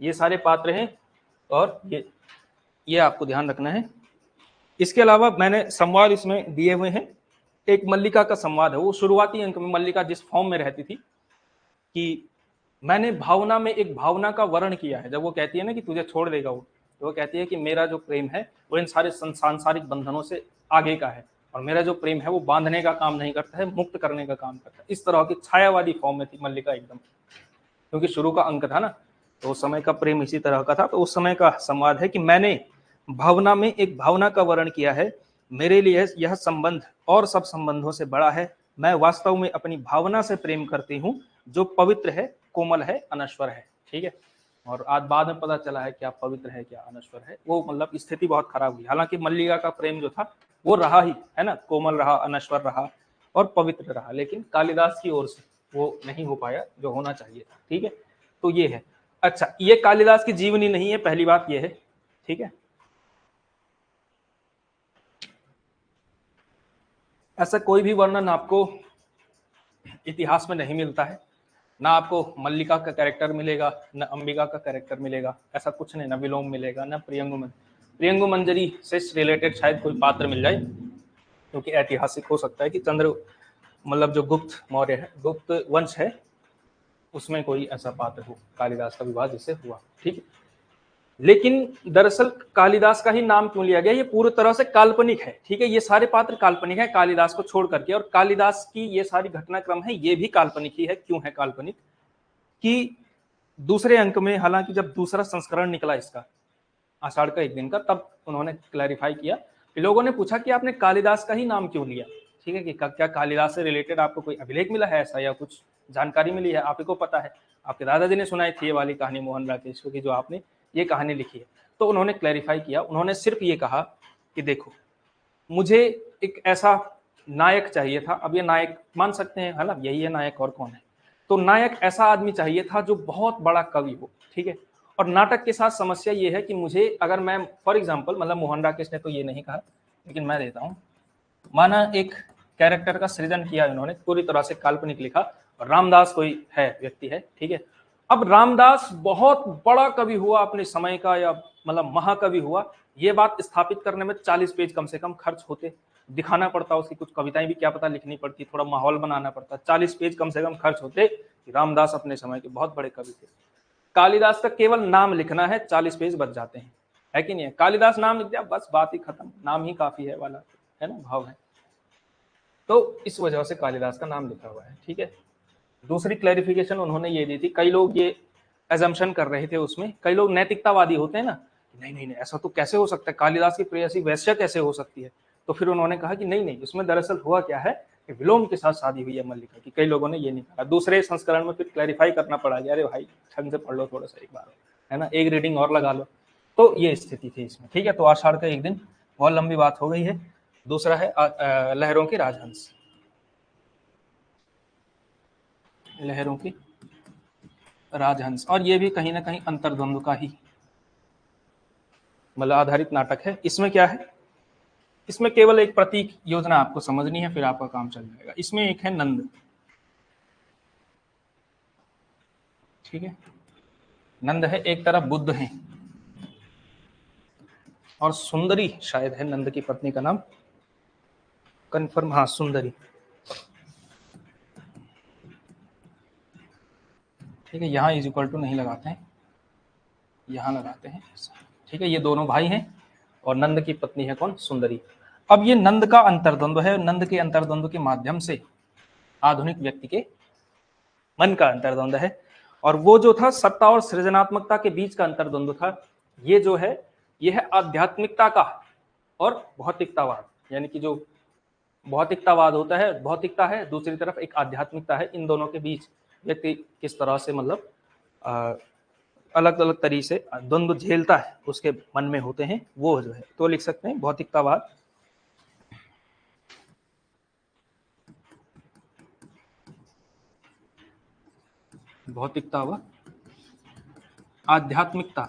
ये सारे पात्र हैं, और ये आपको ध्यान रखना है। इसके अलावा मैंने संवाद इसमें दिए हुए हैं। एक मल्लिका का संवाद है, वो शुरुआती अंक में मल्लिका जिस फॉर्म में रहती थी कि मैंने भावना में एक भावना का वर्ण किया है, जब वो कहती है ना कि तुझे छोड़ देगा वो, तो वो कहती है कि मेरा जो प्रेम है वो इन सारे सांसारिक बंधनों से आगे का है, और मेरा जो प्रेम है वो बांधने का काम नहीं करता है, मुक्त करने का काम करता है। इस तरह की छायावादी फॉर्म में थी मल्लिका एकदम, क्योंकि शुरू का अंक था ना, तो उस समय का प्रेम इसी तरह का था। तो उस समय का संवाद है कि मैंने भावना में एक भावना का वर्ण किया है, मेरे लिए यह संबंध और सब संबंधों से बड़ा है। मैं वास्तव में अपनी भावना से प्रेम करती हूँ, जो पवित्र है, कोमल है, अनश्वर है। ठीक है, और आज बाद में पता चला है क्या पवित्र है क्या अनश्वर है, वो मतलब स्थिति बहुत खराब हुई। हालांकि मल्लिका का प्रेम जो था वो रहा ही है ना, कोमल रहा, अनश्वर रहा और पवित्र रहा, लेकिन कालिदास की ओर से वो नहीं हो पाया जो होना चाहिए था। ठीक है, तो ये है। अच्छा, ये कालिदास की जीवनी नहीं है, पहली बात ये है। ठीक है, ऐसा कोई भी वर्णन आपको इतिहास में नहीं मिलता है, ना आपको मल्लिका का कैरेक्टर मिलेगा, ना अंबिका का कैरेक्टर मिलेगा, ऐसा कुछ नहीं, ना विलोम मिलेगा, ना प्रियंगु मंजरी से रिलेटेड शायद कोई पात्र मिल जाए, क्योंकि ऐतिहासिक हो सकता है कि चंद्र मतलब जो गुप्त मौर्य है, गुप्त वंश है, उसमें कोई ऐसा पात्र हो कालिदास का विवाह जिससे हुआ। ठीक है, लेकिन दरअसल कालिदास का ही नाम क्यों लिया गया, ये पूरी तरह से काल्पनिक है। ठीक है, ये सारे पात्र काल्पनिक है कालिदास को छोड़ करके, और कालिदास की ये सारी घटनाक्रम है ये भी काल्पनिक ही है। क्यों है काल्पनिक, कि दूसरे अंक में, हालांकि जब दूसरा संस्करण निकला इसका आषाढ़ का एक दिन का, तब उन्होंने क्लैरिफाई किया कि लोगों ने पूछा कि आपने कालिदास का ही नाम क्यों लिया। ठीक है, कि क्या कालिदास से रिलेटेड आपको कोई अभिलेख मिला है ऐसा, या कुछ जानकारी मिली है, आप ही को पता है, आपके दादाजी ने सुनाई थी ये वाली कहानी मोहन राकेश को, कि जो आपने ये कहानी लिखी है। तो उन्होंने क्लैरिफाई किया, उन्होंने सिर्फ ये कहा कि देखो, मुझे एक ऐसा नायक चाहिए था। अब ये नायक मान सकते हैं है ना, यही है नायक, और कौन है। तो नायक ऐसा आदमी चाहिए था जो बहुत बड़ा कवि हो। ठीक है, और नाटक के साथ समस्या ये है कि मुझे, अगर मैं फॉर एग्जांपल, मतलब मोहन राकेश ने तो ये नहीं कहा, लेकिन मैं देता हूँ, माना एक कैरेक्टर का सृजन किया इन्होंने, पूरी तरह से काल्पनिक लिखा, और रामदास कोई है व्यक्ति है। ठीक है, अब रामदास बहुत बड़ा कवि हुआ अपने समय का, या मतलब महाकवि हुआ, ये बात स्थापित करने में 40 पेज कम से कम खर्च होते, दिखाना पड़ता, उसकी कुछ कविताएं भी क्या पता लिखनी पड़ती, थोड़ा माहौल बनाना पड़ता, 40 पेज कम से कम खर्च होते कि रामदास अपने समय के बहुत बड़े कवि थे। कालिदास का केवल नाम लिखना है, 40 पेज बच जाते हैं, है कि नहीं है। कालिदास नाम लिख दिया, बस बात ही खत्म, नाम ही काफी है वाला, है ना, भाव है। तो इस वजह से कालिदास का नाम लिखा हुआ है। ठीक है, दूसरी क्लैरिफिकेशन उन्होंने ये दी थी, कई लोग ये एजम्पशन कर रहे थे उसमें, कई लोग नैतिकतावादी होते हैं ना, नहीं नहीं नहीं ऐसा तो कैसे हो सकता है, कालिदास की प्रेयसी वैश्या कैसे हो सकती है। तो फिर उन्होंने कहा कि नहीं नहीं, उसमें दरअसल हुआ क्या है कि विलोम के साथ शादी हुई है मल्लिका की। कई लोगों ने ये नहीं कहा, दूसरे संस्करण में फिर क्लैरिफाई करना पड़ा कि अरे भाई ढंग से पढ़ लो थोड़ा सा एक बार, है ना, एक रीडिंग और लगा लो। तो ये स्थिति थी इसमें। ठीक है, तो आषाढ़ का एक दिन, बहुत लंबी बात हो गई है। दूसरा है लहरों के राजहंस। लहरों के राजहंस, और ये भी कहीं ना कहीं अंतर्द्वंद का ही मतलब आधारित नाटक है। इसमें क्या है, इसमें केवल एक प्रतीक योजना आपको समझनी है, फिर आपका काम चल जाएगा। इसमें एक है नंद। ठीक है, नंद है, एक तरफ बुद्ध है, और सुंदरी शायद है नंद की पत्नी का नाम, कंफर्म, हाँ सुंदरी। ठीक है, यहाँ इज इक्वल टू नहीं लगाते हैं, यहाँ लगाते हैं, ठीक है। ये दोनों भाई हैं और नंद की पत्नी है कौन, सुंदरी। अब ये नंद का अंतर्द्वंद है, नंद के अंतर्द्वंद के माध्यम से आधुनिक व्यक्ति के मन का अंतर्द्वंद है। और वो जो था सत्ता और सृजनात्मकता के बीच का अंतर्द्वंद था, ये जो है ये है आध्यात्मिकता का और भौतिकतावाद, यानी कि जो भौतिकतावाद होता है, भौतिकता है, दूसरी तरफ एक आध्यात्मिकता है, इन दोनों के बीच व्यक्ति किस तरह से मतलब अलग अलग तरीके से द्वंद्व झेलता है, उसके मन में होते हैं, वो जो है तो लिख सकते हैं भौतिकतावाद, भौतिकता व आध्यात्मिकता,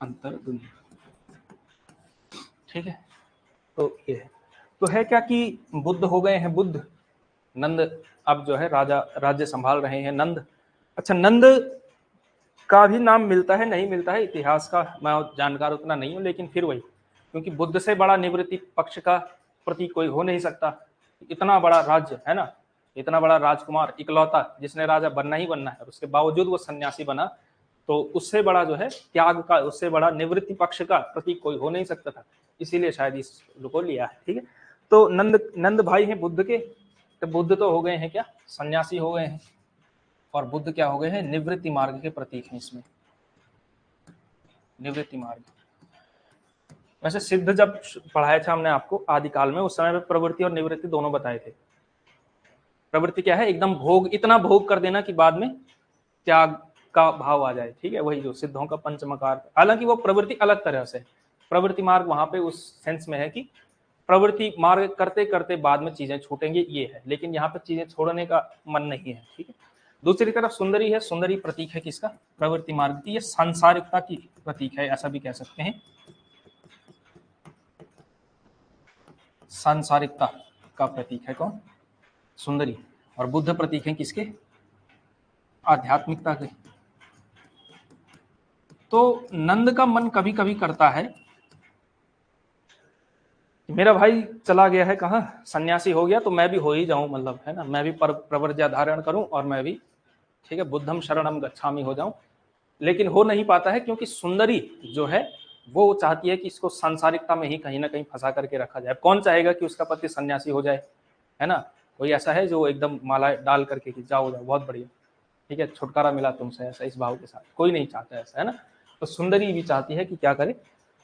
अंतर्द्वंद, ठीक है। तो ये है, तो है क्या कि बुद्ध हो गए हैं, बुद्ध, नंद अब जो है राजा राज्य संभाल रहे हैं नंद। अच्छा, नंद का भी नाम मिलता है नहीं मिलता है, इतिहास का मैं जानकार उतना नहीं हूं, लेकिन फिर वही, क्योंकि बुद्ध से बड़ा निवृत्ति पक्ष का प्रतीक कोई हो नहीं सकता। इतना बड़ा राज्य है ना, इतना बड़ा राजकुमार इकलौता जिसने राजा बनना ही बनना है, और उसके बावजूद वो सन्यासी बना, तो उससे बड़ा जो है त्याग का, उससे बड़ा निवृत्ति पक्ष का प्रतीक कोई हो नहीं सकता था, इसीलिए शायद इस को लिया है, ठीक है। तो नंद भाई हैं बुद्ध के, तो बुद्ध तो हो गए हैं क्या, सन्यासी हो गए हैं, और बुद्ध क्या हो गए हैं, निवृत्ति मार्ग के प्रतीक हैं इसमें, निवृत्ति मार्ग। वैसे सिद्ध जब पढ़ाया था हमने आपको आदिकाल में, उस समय में प्रवृत्ति और निवृत्ति दोनों बताए थे। प्रवृत्ति क्या है, एकदम भोग, इतना भोग कर देना कि बाद में त्याग का भाव आ जाए, ठीक है, वही जो सिद्धों का पंचमकार। हालांकि वो प्रवृत्ति अलग तरह से, प्रवृत्ति मार्ग वहां पे उस सेंस में है कि प्रवृत्ति मार्ग करते करते बाद में चीजें छूटेंगी, ये है, लेकिन यहाँ पे चीजें छोड़ने का मन नहीं है, ठीक है। दूसरी तरफ सुंदरी है, सुंदरी प्रतीक है किसका, प्रवृत्ति मार्ग की, ये सांसारिकता की प्रतीक है, ऐसा भी कह सकते हैं, सांसारिकता का प्रतीक है कौन, सुंदरी। और बुद्ध प्रतीक है किसके, आध्यात्मिकता के। तो नंद का मन कभी कभी करता है मेरा भाई चला गया है कहाँ, सन्यासी हो गया, तो मैं भी हो ही जाऊं, मतलब है ना, मैं भी प्रव्रज्या धारण करूं और मैं भी, ठीक है, बुद्धम शरणम गच्छामि हो जाऊं। लेकिन हो नहीं पाता है, क्योंकि सुंदरी जो है वो चाहती है कि इसको सांसारिकता में ही कहीं ना कहीं फंसा करके रखा जाए। कौन चाहेगा कि उसका पति सन्यासी हो जाए, है ना, कोई ऐसा है जो एकदम माला डाल करके कि जाओ जाओ बहुत बढ़िया, ठीक है, छुटकारा मिला तुमसे, ऐसा इस भाव के साथ कोई नहीं चाहता ऐसा, है ना। तो सुंदरी भी चाहती है कि क्या करे,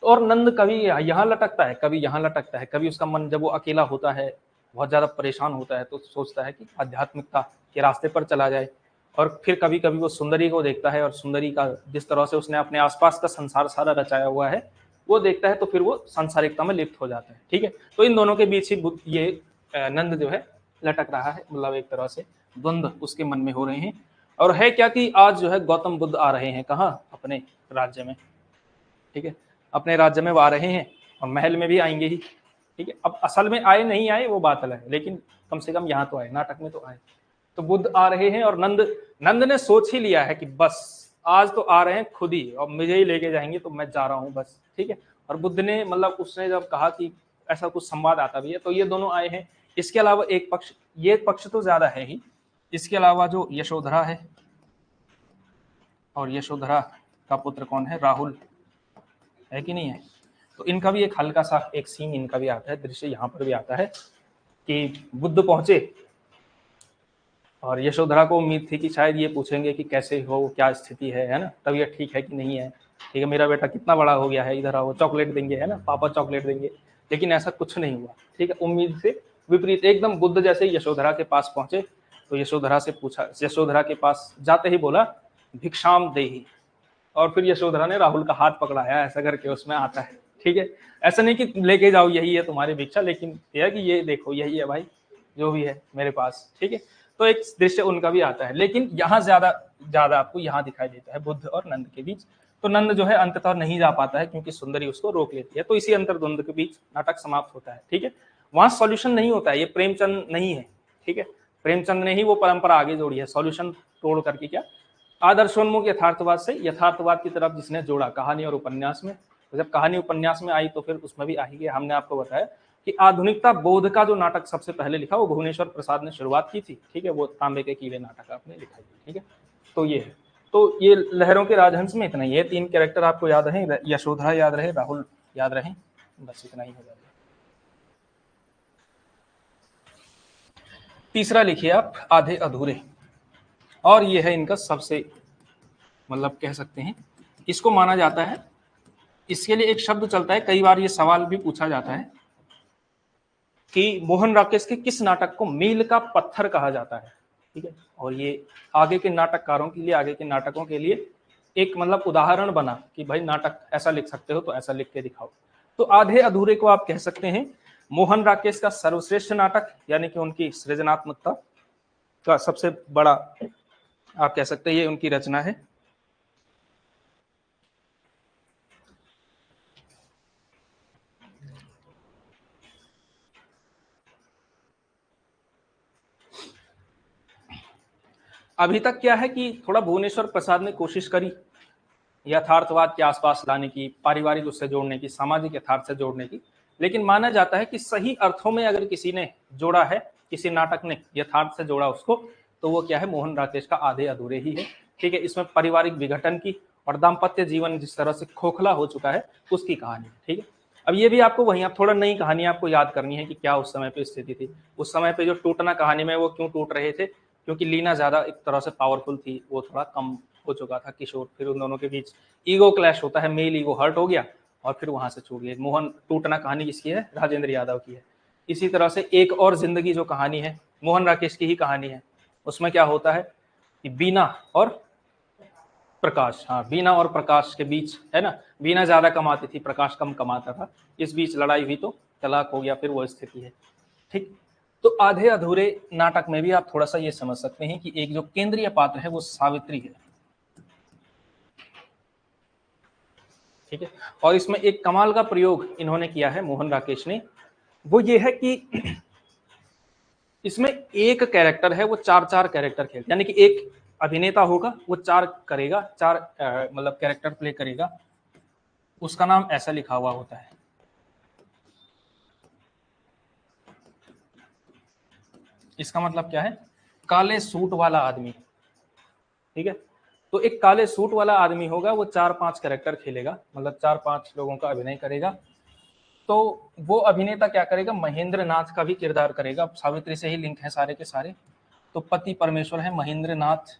और नंद कभी यहाँ लटकता है, कभी यहाँ लटकता है, कभी उसका मन जब वो अकेला होता है, बहुत ज्यादा परेशान होता है, तो सोचता है कि आध्यात्मिकता के रास्ते पर चला जाए। और फिर कभी कभी वो सुंदरी को देखता है, और सुंदरी का जिस तरह से उसने अपने आसपास का संसार सारा रचाया हुआ है वो देखता है, तो फिर वो सांसारिकता में लिप्त हो जाता है, ठीक है। तो इन दोनों के बीच ही ये नंद जो है लटक रहा है, मतलब एक तरह से द्वंद्व उसके मन में हो रहे हैं। और है क्या कि आज जो है गौतम बुद्ध आ रहे हैं कहाँ, अपने राज्य में, ठीक है, अपने राज्य में वो आ रहे हैं, और महल में भी आएंगे ही, ठीक है। अब असल में आए नहीं आए वो बात अलग है, लेकिन कम से कम यहाँ तो आए, नाटक में तो आए। तो बुद्ध आ रहे हैं, और नंद ने सोच ही लिया है कि बस आज तो आ रहे हैं खुद ही, और मुझे ही लेके जाएंगे, तो मैं जा रहा हूँ बस, ठीक है। और बुद्ध ने मतलब उसने जब कहा कि ऐसा कुछ संवाद आता भी है, तो ये दोनों आए हैं। इसके अलावा एक पक्ष, ये पक्ष तो ज्यादा है ही, इसके अलावा जो यशोधरा है, और यशोधरा का पुत्र कौन है, राहुल, है कि नहीं है। तो इनका भी एक हल्का सा एक सीन इनका भी आता है, दृश्य यहाँ पर भी आता है कि बुद्ध पहुंचे, और यशोधरा को उम्मीद थी कि शायद ये पूछेंगे कि कैसे हो, क्या स्थिति है ना, तबीयत ठीक है कि नहीं है, ठीक है, मेरा बेटा कितना बड़ा हो गया है, इधर आओ, चॉकलेट देंगे, है ना, पापा चॉकलेट देंगे। लेकिन ऐसा कुछ नहीं हुआ, ठीक है, उम्मीद से विपरीत एकदम। बुद्ध जैसे यशोधरा के पास पहुंचे, तो यशोधरा से पूछा, यशोधरा के पास जाते ही बोला भिक्षाम देहि, और फिर यशोधरा ने राहुल का हाथ पकड़ाया, ऐसा करके उसमें आता है, ठीक है। ऐसा नहीं कि लेके जाओ यही है तुम्हारी भिक्षा, लेकिन यह है कि ये देखो यही है भाई जो भी है मेरे पास, ठीक है। तो एक दृश्य उनका भी आता है, लेकिन यहाँ ज्यादा आपको यहाँ दिखाई देता है बुद्ध और नंद के बीच। तो नंद जो है अंततः नहीं जा पाता है, क्योंकि सुंदरी उसको रोक लेती है, तो इसी अंतर्द्वंद के बीच नाटक समाप्त होता है, ठीक है। वहां सॉल्यूशन नहीं होता है, ये प्रेमचंद नहीं है, ठीक है, प्रेमचंद ने ही वो परंपरा आगे जोड़ी है, सॉल्यूशन तोड़ करके क्या, आदर्शोन्मुख यथार्थवाद से यथार्थवाद की तरफ जिसने जोड़ा कहानी और उपन्यास में, तो जब कहानी उपन्यास में आई तो फिर उसमें भी आ ही गया। हमने आपको बताया कि आधुनिकता बोध का जो नाटक सबसे पहले लिखा वो भुवनेश्वर प्रसाद ने शुरुआत की थी, ठीक है, वो तांबे के कीड़े नाटक आपने लिखा, ठीक है। तो ये है, तो ये लहरों के राजहंस में इतना ही है, 3 कैरेक्टर आपको याद रहे, यशोधरा याद रहे, राहुल याद रहे, बस इतना ही हो जाएगा। तीसरा लिखिए आप आधे अधूरे, और ये है इनका सबसे मतलब कह सकते हैं, इसको माना जाता है, इसके लिए एक शब्द चलता है, कई बार ये सवाल भी पूछा जाता है कि मोहन राकेश के किस नाटक को मील का पत्थर कहा जाता है, ठीक है। और ये आगे के नाटककारों के लिए, आगे के नाटकों के लिए एक मतलब उदाहरण बना कि भाई नाटक ऐसा लिख सकते हो तो ऐसा लिख के दिखाओ। तो आधे अधूरे को आप कह सकते हैं मोहन राकेश का सर्वश्रेष्ठ नाटक, यानी कि उनकी सृजनात्मकता का सबसे बड़ा आप कह सकते हैं ये उनकी रचना है। अभी तक क्या है कि थोड़ा भुवनेश्वर प्रसाद ने कोशिश करी यथार्थवाद के आसपास लाने की, पारिवारिक उससे जोड़ने की, सामाजिक यथार्थ से जोड़ने की, लेकिन माना जाता है कि सही अर्थों में अगर किसी ने जोड़ा है, किसी नाटक ने यथार्थ से जोड़ा उसको, तो वो क्या है, मोहन राकेश का आधे अधूरे ही है, ठीक है। इसमें पारिवारिक विघटन की और दाम्पत्य जीवन जिस तरह से खोखला हो चुका है उसकी कहानी, ठीक है। अब ये भी आपको वहीं, आप थोड़ा नई कहानी आपको याद करनी है कि क्या उस समय पे स्थिति थी, उस समय पे जो टूटना कहानी में वो क्यों टूट रहे थे, क्योंकि लीना ज्यादा एक तरह से पावरफुल थी, वो थोड़ा कम हो चुका था किशोर, फिर उन दोनों के बीच ईगो क्लैश होता है, मेल ईगो हर्ट हो गया और फिर वहां से छूट गया। मोहन टूटना कहानी किसकी है, राजेंद्र यादव की है। इसी तरह से एक और जिंदगी जो कहानी है मोहन राकेश की ही कहानी है, उसमें क्या होता है कि बीना और प्रकाश, हाँ बीना और प्रकाश के बीच है ना, बीना ज्यादा कमाती थी, प्रकाश कम कमाता था, इस बीच लड़ाई हुई तो तलाक हो गया, फिर वो स्थिति है, ठीक। तो आधे अधूरे नाटक में भी आप थोड़ा सा ये समझ सकते हैं कि एक जो केंद्रीय पात्र है वो सावित्री है, ठीक है। और इसमें एक कमाल का प्रयोग इन्होंने किया है मोहन राकेश ने, वो ये है कि इसमें एक कैरेक्टर है वो 4-4 कैरेक्टर खेल, यानी कि एक अभिनेता होगा वो 4 करेगा, 4 मतलब कैरेक्टर प्ले करेगा, उसका नाम ऐसा लिखा हुआ होता है। इसका मतलब क्या है, काले सूट वाला आदमी, ठीक है। तो एक काले सूट वाला आदमी होगा, वो 4-5 कैरेक्टर खेलेगा, मतलब 4-5 लोगों का अभिनय करेगा। तो वो अभिनेता क्या करेगा, महेंद्र नाथ का भी किरदार करेगा, सावित्री से ही लिंक है सारे के सारे, तो पति परमेश्वर है महेंद्र नाथ,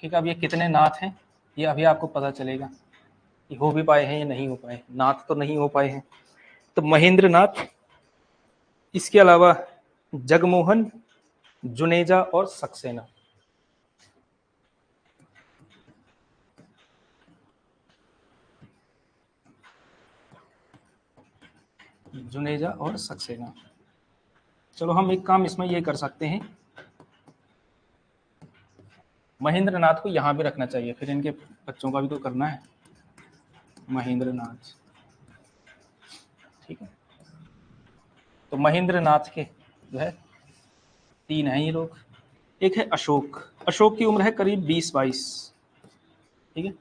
ठीक है। अब ये कितने नाथ हैं ये अभी आपको पता चलेगा, ये हो भी पाए हैं या नहीं हो पाए, नाथ तो नहीं हो पाए हैं। तो महेंद्र नाथ, इसके अलावा जगमोहन, जुनेजा और सक्सेना, जुनेजा और सक्सेना। चलो हम एक काम इसमें ये कर सकते हैं, महेंद्र नाथ को यहां भी रखना चाहिए, फिर इनके बच्चों का भी तो करना है, महेंद्र नाथ, ठीक है। तो महेंद्र नाथ के जो है 3 हैं ये लोग। एक है अशोक, अशोक की उम्र है करीब 20-22, ठीक है।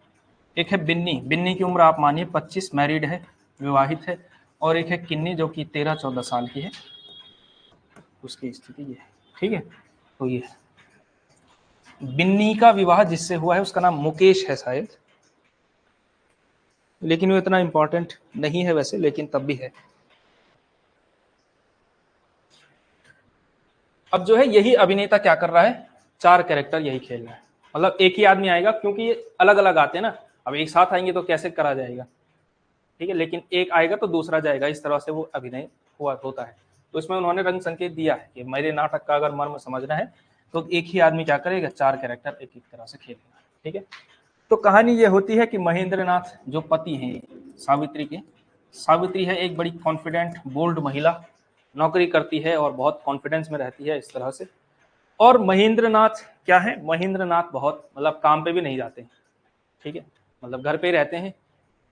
एक है बिन्नी, बिन्नी की उम्र आप मानिए 25, मैरिड है, विवाहित है। और एक है किन्नी जो कि 13-14 साल की है, उसकी स्थिति ये है, ठीक है। तो ये बिन्नी का विवाह जिससे हुआ है उसका नाम मुकेश है शायद, लेकिन वो इतना इंपॉर्टेंट नहीं है वैसे, लेकिन तब भी है। अब जो है यही अभिनेता क्या कर रहा है, 4 कैरेक्टर यही खेल रहा है, मतलब एक ही आदमी आएगा, क्योंकि ये अलग अलग आते हैं ना, अब एक साथ आएंगे तो कैसे करा जाएगा, ठीक है, लेकिन एक आएगा तो दूसरा जाएगा, इस तरह से वो अभिनय हुआ होता है। तो इसमें उन्होंने रंग संकेत दिया है कि मेरे नाटक का अगर मर्म समझना है तो एक ही आदमी क्या करेगा, 4 कैरेक्टर एक एक तरह से खेलेगा, ठीक है। तो कहानी ये होती है कि महेंद्र नाथ जो पति हैं सावित्री के, सावित्री है एक बड़ी कॉन्फिडेंट बोल्ड महिला, नौकरी करती है और बहुत कॉन्फिडेंस में रहती है इस तरह से। और महेंद्र नाथ क्या है, महेंद्र नाथ बहुत मतलब काम पे भी नहीं जाते, ठीक है, मतलब घर पे रहते हैं।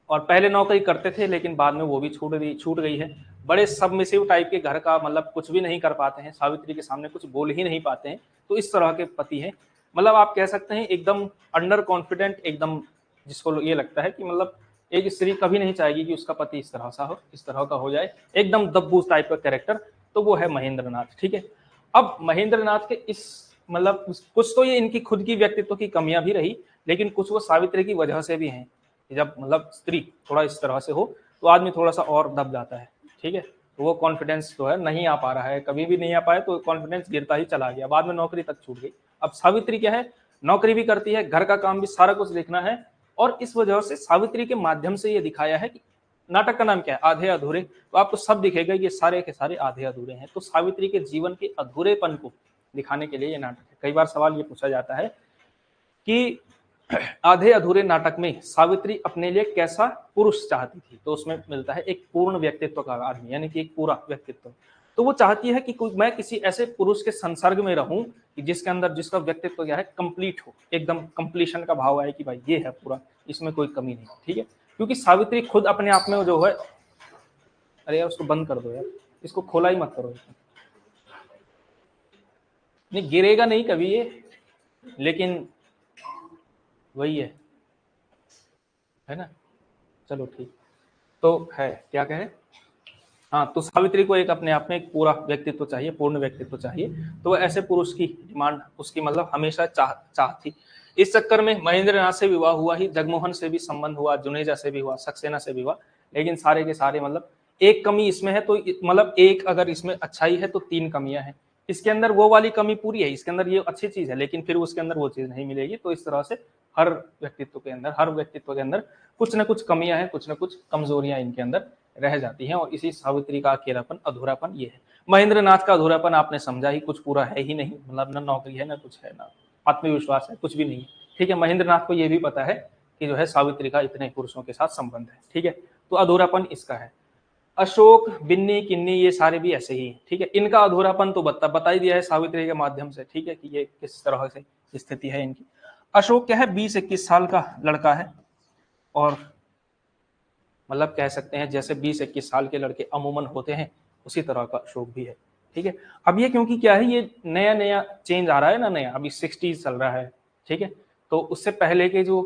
और पहले नौकरी करते थे लेकिन बाद में वो भी छूट गई है। बड़े सबमिसिव टाइप के घर का, मतलब कुछ भी नहीं कर पाते हैं, सावित्री के सामने कुछ बोल ही नहीं पाते हैं, तो इस तरह के पति हैं। मतलब आप कह सकते हैं एकदम अंडर कॉन्फिडेंट, एकदम जिसको ये लगता है कि मतलब एक स्त्री कभी नहीं चाहेगी कि उसका पति इस तरह का हो जाए, एकदम दब्बूस टाइप का कैरेक्टर, तो वो है महेंद्र नाथ। ठीक है, अब महेंद्र नाथ के इस मतलब कुछ तो ये इनकी खुद की व्यक्तित्व की कमियां भी रही, लेकिन कुछ वो सावित्री की वजह से भी हैं। जब मतलब स्त्री थोड़ा इस तरह से हो तो आदमी थोड़ा सा और दब जाता है। ठीक है, तो वो कॉन्फिडेंस जो है नहीं आ पा रहा है, कभी भी नहीं आ पाया तो कॉन्फिडेंस गिरता ही चला गया, बाद में नौकरी तक छूट गई। अब सावित्री क्या है, नौकरी भी करती है, घर का काम भी सारा कुछ देखना है, और इस वजह से सावित्री के माध्यम से ये दिखाया है कि नाटक का नाम क्या है, आधे अधूरे। तो आपको सब दिखेगा ये सारे के सारे आधे अधूरे हैं। तो सावित्री के जीवन के अधूरेपन को दिखाने के लिए ये नाटक है। कई बार सवाल ये पूछा जाता है कि आधे अधूरे नाटक में सावित्री अपने लिए कैसा पुरुष चाहती थी, तो उसमें मिलता है एक पूर्ण व्यक्तित्व का आदमी, यानी कि एक पूरा व्यक्तित्व। तो वो चाहती है कि मैं किसी ऐसे पुरुष के संसर्ग में रहूं कि जिसके अंदर जिसका व्यक्तित्व क्या है, कंप्लीट हो, एकदम कंप्लीशन का भाव आए कि भाई ये है पूरा, इसमें कोई कमी नहीं। ठीक है, क्योंकि सावित्री खुद अपने आप में जो है, अरे यार उसको बंद कर दो यार, इसको खोला ही मत करो, नहीं गिरेगा नहीं कभी ये, लेकिन वही है ना। चलो ठीक, तो है क्या कहे, हाँ, तो सावित्री को एक अपने आप में एक पूरा व्यक्तित्व चाहिए, पूर्ण व्यक्तित्व चाहिए। तो वो ऐसे पुरुष की डिमांड उसकी मतलब हमेशा चाह थी। इस चक्कर में महेंद्र नाथ से विवाह हुआ ही, जगमोहन से भी संबंध हुआ, जुनेजा से भी हुआ, सक्सेना से भी हुआ, लेकिन सारे के सारे मतलब एक कमी इसमें है, तो मतलब एक अगर इसमें अच्छाई है तो तीन कमियां हैं। इसके अंदर वो वाली कमी पूरी है, इसके अंदर ये अच्छी चीज है, लेकिन फिर उसके अंदर वो चीज नहीं मिलेगी। तो इस तरह से हर व्यक्तित्व के अंदर कुछ न कुछ कमियां हैं, कुछ न कुछ कमजोरियां इनके अंदर रह जाती हैं, और इसी सावित्री का अकेलापन, अधूरापन ये है। महेंद्र नाथ का अधूरापन आपने समझा ही, कुछ पूरा है ही नहीं, मतलब ना नौकरी है, ना कुछ है, ना आत्मविश्वास है, कुछ भी नहीं है। ठीक है, महेंद्र नाथ को यह भी पता है कि जो है सावित्री का इतने पुरुषों के साथ संबंध है। ठीक है, तो अधूरापन इसका है। अशोक, बिन्नी, किन्नी ये सारे भी ऐसे ही। ठीक है, इनका अधूरापन तो बता ही दिया है सावित्री के माध्यम से। ठीक है, कि ये किस तरह से स्थिति है इनकी। अशोक क्या है, 20-21 साल का लड़का है, और मतलब कह सकते हैं जैसे 20-21 साल के लड़के अमूमन होते हैं, उसी तरह का अशोक भी है। ठीक है, अब ये क्योंकि क्या है, ये नया नया चेंज आ रहा है ना, नया अभी 60s चल रहा है। ठीक है, तो उससे पहले के जो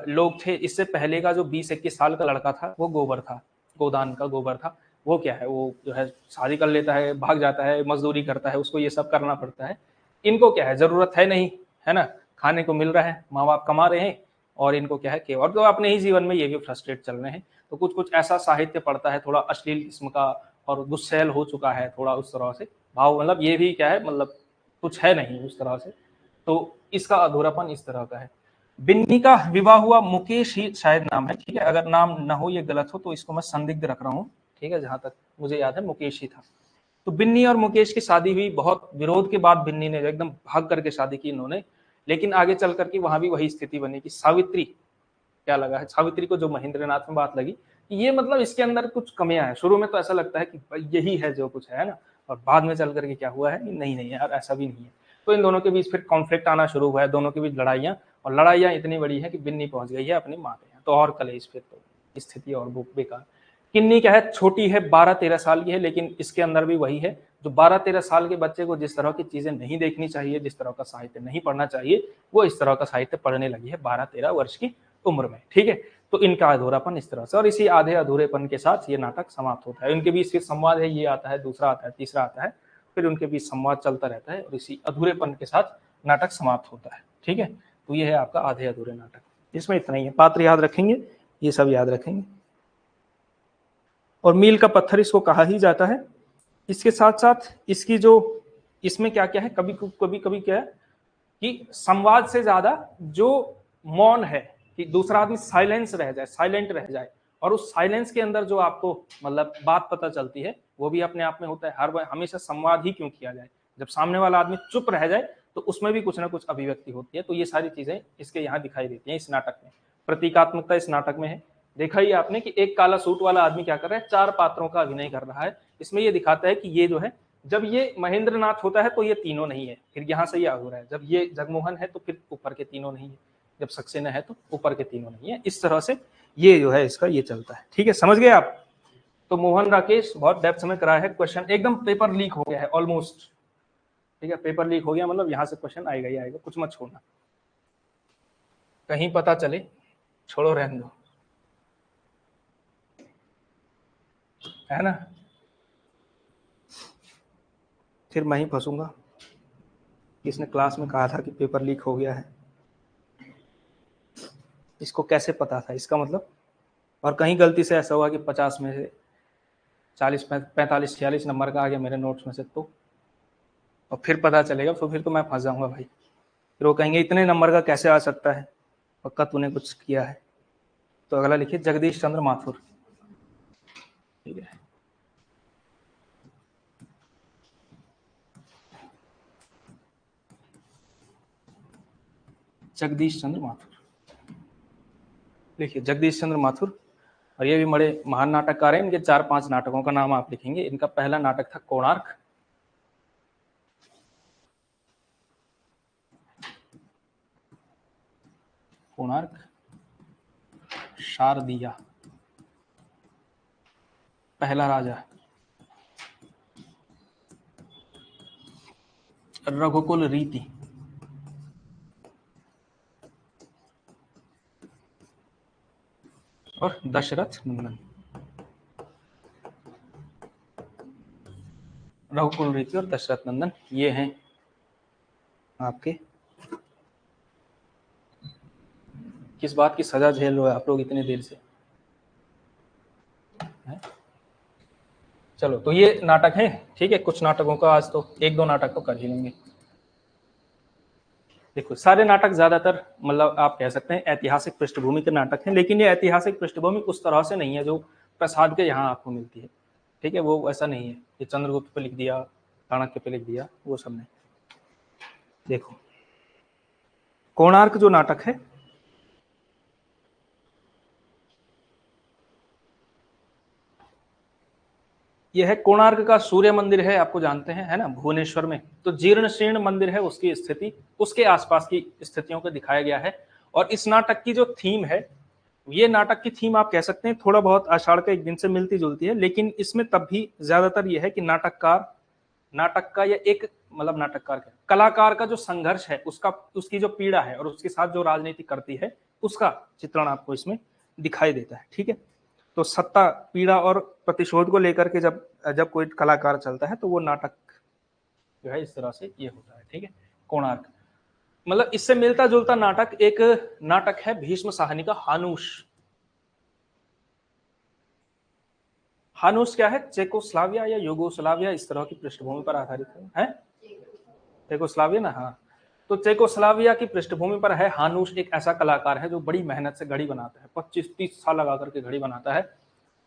लोग थे, इससे पहले का जो 20-21 साल का लड़का था, वो गोबर था, गोदान का गोबर था। वो क्या है, वो जो है शादी कर लेता है, भाग जाता है, मजदूरी करता है, उसको ये सब करना पड़ता है। इनको क्या है, जरूरत है नहीं, है ना, खाने को मिल रहा है, माँ बाप कमा रहे हैं, और इनको क्या है कि और तो अपने ही जीवन में ये भी फ्रस्ट्रेट चल रहे हैं। तो कुछ कुछ ऐसा साहित्य पढ़ता है, थोड़ा अश्लील किस्म का, और गुस्सैल हो चुका है थोड़ा, उस तरह से भाव, मतलब ये भी क्या है, मतलब कुछ है नहीं उस तरह से। तो इसका अधूरापन इस तरह का है। बिन्नी का विवाह हुआ, मुकेश ही शायद नाम है। ठीक है, अगर नाम न हो, ये गलत हो, तो इसको मैं संदिग्ध रख रहा हूँ। ठीक है, जहां तक मुझे याद है मुकेश ही था। तो बिन्नी और मुकेश की शादी हुई, बहुत विरोध के बाद बिन्नी ने एकदम भाग करके शादी की इन्होंने, लेकिन आगे चल करके वहां भी वही स्थिति बनी कि सावित्री, क्या लगा है सावित्री को जो महेंद्र नाथ में बात लगी कि ये मतलब इसके अंदर कुछ कमियां हैं। शुरू में तो ऐसा लगता है कि यही है जो कुछ है ना, और बाद में चल करके क्या हुआ है, नहीं नहीं यार ऐसा भी नहीं है। तो इन दोनों के बीच फिर कॉन्फ्लिक्ट आना शुरू हुआ है, दोनों के बीच लड़ाइयां, और लड़ाइयां इतनी बड़ी है कि बिन्नी पहुंच गई है अपनी माँ के यहाँ, तो और कलेश, फिर तो स्थिति और बेकार। किन्नी क्या है, छोटी है, 12-13 साल की है, लेकिन इसके अंदर भी वही है, जो 12-13 साल के बच्चे को जिस तरह की चीजें नहीं देखनी चाहिए, जिस तरह का साहित्य नहीं पढ़ना चाहिए, वो इस तरह का साहित्य पढ़ने लगी है 12-13 वर्ष की उम्र में। ठीक है, तो इनका अधूरापन इस तरह से, और इसी आधे अधूरेपन के साथ ये नाटक समाप्त होता है। उनके बीच फिर संवाद है, ये आता है, दूसरा आता है, तीसरा आता है, फिर उनके बीच संवाद चलता रहता है, और इसी अधूरेपन के साथ नाटक समाप्त होता है। ठीक है, तो ये है आपका आधे अधूरे नाटक। इसमें इतना ही है, पात्र याद रखेंगे, ये सब याद रखेंगे, और मील का पत्थर इसको कहा ही जाता है। इसके साथ साथ इसकी जो, इसमें क्या क्या है, कभी कभी कभी क्या है कि संवाद से ज्यादा जो मौन है, कि दूसरा आदमी साइलेंस रह जाए, साइलेंट रह जाए, और उस साइलेंस के अंदर जो आपको मतलब बात पता चलती है, वो भी अपने आप में होता है। हर बार हमेशा संवाद ही क्यों किया जाए, जब सामने वाला आदमी चुप रह जाए तो उसमें भी कुछ ना कुछ अभिव्यक्ति होती है। तो ये सारी चीजें इसके यहाँ दिखाई देती हैं इस नाटक में। प्रतीकात्मकता इस नाटक में है। देखा ही आपने कि एक काला सूट वाला आदमी क्या कर रहा है, 4 पात्रों का अभिनय कर रहा है। इसमें ये दिखाता है कि ये जो है, जब ये महेंद्र नाथ होता है तो ये तीनों नहीं है, फिर यहाँ से ये अधूरा है। जब ये जगमोहन है तो फिर ऊपर के तीनों नहीं है, जब सक्सेना है तो ऊपर के तीनों नहीं है। इस तरह से ये जो है इसका ये चलता है। ठीक है, समझ गए आप। तो मोहन राकेश बहुत डेप्थ में कराया है, क्वेश्चन एकदम पेपर लीक हो गया है ऑलमोस्ट। ठीक है, पेपर लीक हो गया मतलब यहाँ से क्वेश्चन आएगा ही आएगा, कुछ मत छोड़ना, कहीं पता चले, छोड़ो रहने दो। है ना। फिर मैं ही फंसूंगा। इसने क्लास में कहा था कि पेपर लीक हो गया है, इसको कैसे पता था, इसका मतलब। और कहीं गलती से ऐसा हुआ कि 50 में से 40 45 46 नंबर का आ गया मेरे नोट्स में से, तो और फिर पता चलेगा, तो फिर तो मैं फंस जाऊंगा भाई। फिर वो कहेंगे इतने नंबर का कैसे आ सकता है, पक्का तूने कुछ किया है। तो अगला लिखिए जगदीश चंद्र माथुर। ठीक है, जगदीश चंद्र माथुर लिखिए, जगदीश चंद्र माथुर। और ये भी बड़े महान नाटककार हैं। इनके 4-5 नाटकों का नाम आप लिखेंगे। इनका पहला नाटक था कोणार्क, कोणार्क, शारदिया, पहला राजा, रघुकुल रीति, और दशरथ नंदन। रघुकुल रीति और दशरथ नंदन ये हैं आपके। किस बात की सजा झेल रहे हो आप लोग इतनी देर से है? चलो, तो ये नाटक है। ठीक है, कुछ नाटकों का आज तो 1-2 नाटक तो कर ही लेंगे। देखो, सारे नाटक ज्यादातर मतलब आप कह सकते हैं ऐतिहासिक पृष्ठभूमि के नाटक हैं, लेकिन ये ऐतिहासिक पृष्ठभूमि उस तरह से नहीं है जो प्रसाद के यहाँ आपको मिलती है। ठीक है, वो ऐसा नहीं है कि चंद्रगुप्त पे लिख दिया, चाणक्य पे लिख दिया, वो सब नहीं। देखो, कोणार्क जो नाटक है, यह है कोणार्क का सूर्य मंदिर है, आपको जानते हैं, है ना, भुवनेश्वर में। तो जीर्ण शीर्ण मंदिर है, उसकी स्थिति, उसके आसपास की स्थितियों को दिखाया गया है। और इस नाटक की जो थीम है, ये नाटक की थीम आप कह सकते हैं थोड़ा बहुत आषाढ़ के एक दिन से मिलती जुलती है, लेकिन इसमें तब भी ज्यादातर यह है कि नाटक का या एक मतलब नाटककार का, कलाकार का जो संघर्ष है, उसका, उसकी जो पीड़ा है और उसके साथ जो राजनीति करती है, उसका चित्रण आपको इसमें दिखाई देता है। ठीक है, तो सत्ता, पीड़ा और प्रतिशोध को लेकर के जब जब कोई कलाकार चलता है, तो वो नाटक जो है इस तरह से ये होता है। ठीक है, कोणार्क मतलब इससे मिलता जुलता नाटक, एक नाटक है भीष्म साहनी का हानुश। हानुश क्या है? चेकोस्लाविया या युगोस्लाविया इस तरह की पृष्ठभूमि पर आधारित है। चेकोस्लाविया ना, हाँ। तो चेकोस्लाविया की पृष्ठभूमि पर है। हानुश एक ऐसा कलाकार है जो बड़ी मेहनत से घड़ी बनाता है, 25-30 साल लगा करके घड़ी बनाता है,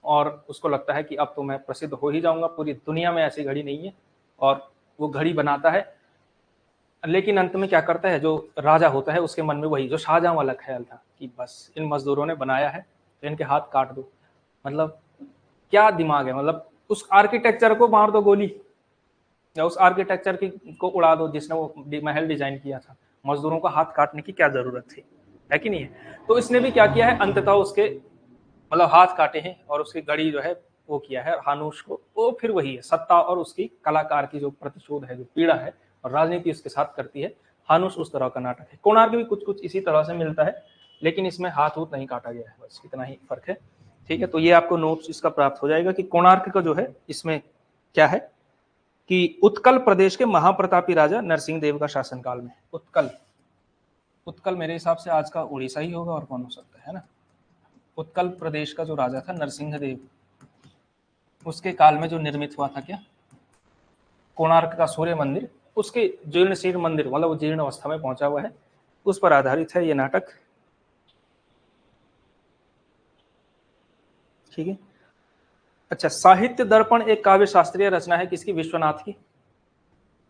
और उसको लगता है कि अब तो मैं प्रसिद्ध हो ही जाऊंगा, पूरी दुनिया में ऐसी घड़ी नहीं है, और वो घड़ी बनाता है। लेकिन अंत में क्या करता है, जो राजा होता है उसके मन में वही जो शाहजहां वाला ख्याल था कि बस इन मजदूरों ने बनाया है तो इनके हाथ काट दो। मतलब क्या दिमाग है, मतलब उस आर्किटेक्चर को मार दो गोली, या उस आर्किटेक्चर की को उड़ा दो जिसने वो महल डिजाइन किया था। मजदूरों का हाथ काटने की क्या जरूरत थी, है कि नहीं है। तो इसने भी क्या किया है, अंततः उसके मतलब हाथ काटे हैं और उसकी गड़ी जो है वो किया है। हानुश को वो फिर वही है, सत्ता और उसकी कलाकार की जो प्रतिशोध है, जो पीड़ा है और राजनीति उसके साथ करती है। हानुश उस तरह का नाटक है। कोणार्क भी कुछ कुछ इसी तरह से मिलता है, लेकिन इसमें हाथ वूथ नहीं काटा गया है, बस इतना ही फर्क है। ठीक है, तो ये आपको नोट्स इसका प्राप्त हो जाएगा कि कोणार्क का जो है इसमें क्या है कि उत्कल प्रदेश के महाप्रतापी राजा नरसिंह देव का शासनकाल में, उत्कल, उत्कल मेरे हिसाब से आज का उड़ीसा ही होगा, और कौन हो सकता है ना। उत्कल प्रदेश का जो राजा था नरसिंह देव, उसके काल में जो निर्मित हुआ था क्या, कोणार्क का सूर्य मंदिर, उसके जीर्ण शीर्ण मंदिर, मतलब वो जीर्ण अवस्था में पहुंचा हुआ है, उस पर आधारित है ये नाटक। ठीक है, अच्छा, साहित्य दर्पण एक काव्य शास्त्रीय रचना है किसकी, विश्वनाथ की।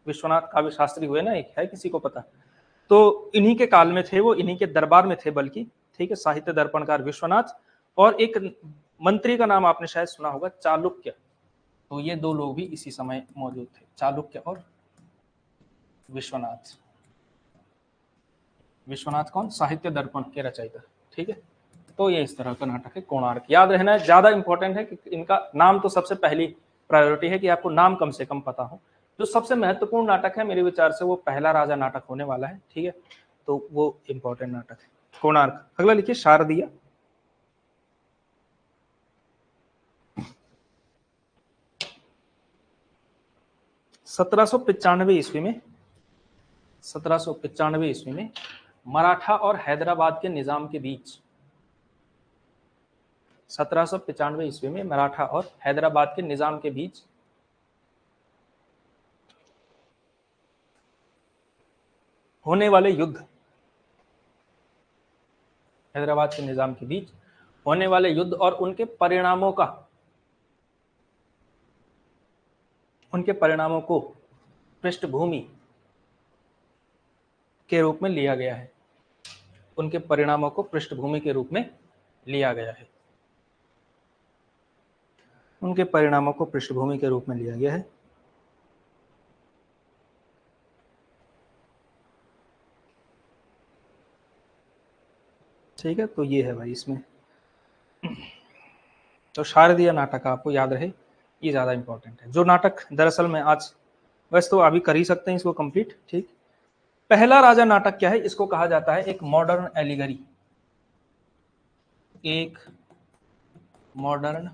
विश्वनाथ काव्य शास्त्री हुए ना, एक है, किसी को पता। तो इन्हीं के काल में थे वो, इन्हीं के दरबार में थे बल्कि। ठीक है, साहित्य दर्पणकार विश्वनाथ, और एक मंत्री का नाम आपने शायद सुना होगा, चालुक्य। तो ये दो लोग भी इसी समय मौजूद थे, चालुक्य और विश्वनाथ। विश्वनाथ कौन, साहित्य दर्पण के रचयिता। ठीक है, तो ये इस तरह का नाटक है कोणार्क। याद रहना है, ज्यादा इंपॉर्टेंट है कि इनका नाम तो सबसे पहली प्रायोरिटी है कि आपको नाम कम से कम पता हो। जो सबसे महत्वपूर्ण नाटक है मेरे विचार से वो पहला राजा नाटक होने वाला है। ठीक है, तो वो इंपॉर्टेंट नाटक है कोणार्क। अगला लिखिए शारदिया। 1795 ईस्वी में 1795 ईस्वी में मराठा और हैदराबाद के निजाम के बीच 1795 ईस्वी में मराठा और हैदराबाद के निजाम के बीच होने वाले युद्ध, हैदराबाद के निजाम के बीच होने वाले युद्ध और उनके परिणामों को पृष्ठभूमि के रूप में लिया गया है। उनके परिणामों को पृष्ठभूमि के रूप में लिया गया है। उनके परिणामों को पृष्ठभूमि के रूप में लिया गया है। ठीक है, तो ये है भाई इसमें। तो शारदीय नाटक आपको याद रहे, ये ज्यादा इंपॉर्टेंट है। जो नाटक दरअसल में आज वैसे तो अभी कर ही सकते हैं इसको कंप्लीट। ठीक, पहला राजा नाटक क्या है? इसको कहा जाता है एक मॉडर्न एलिगरी। एक मॉडर्न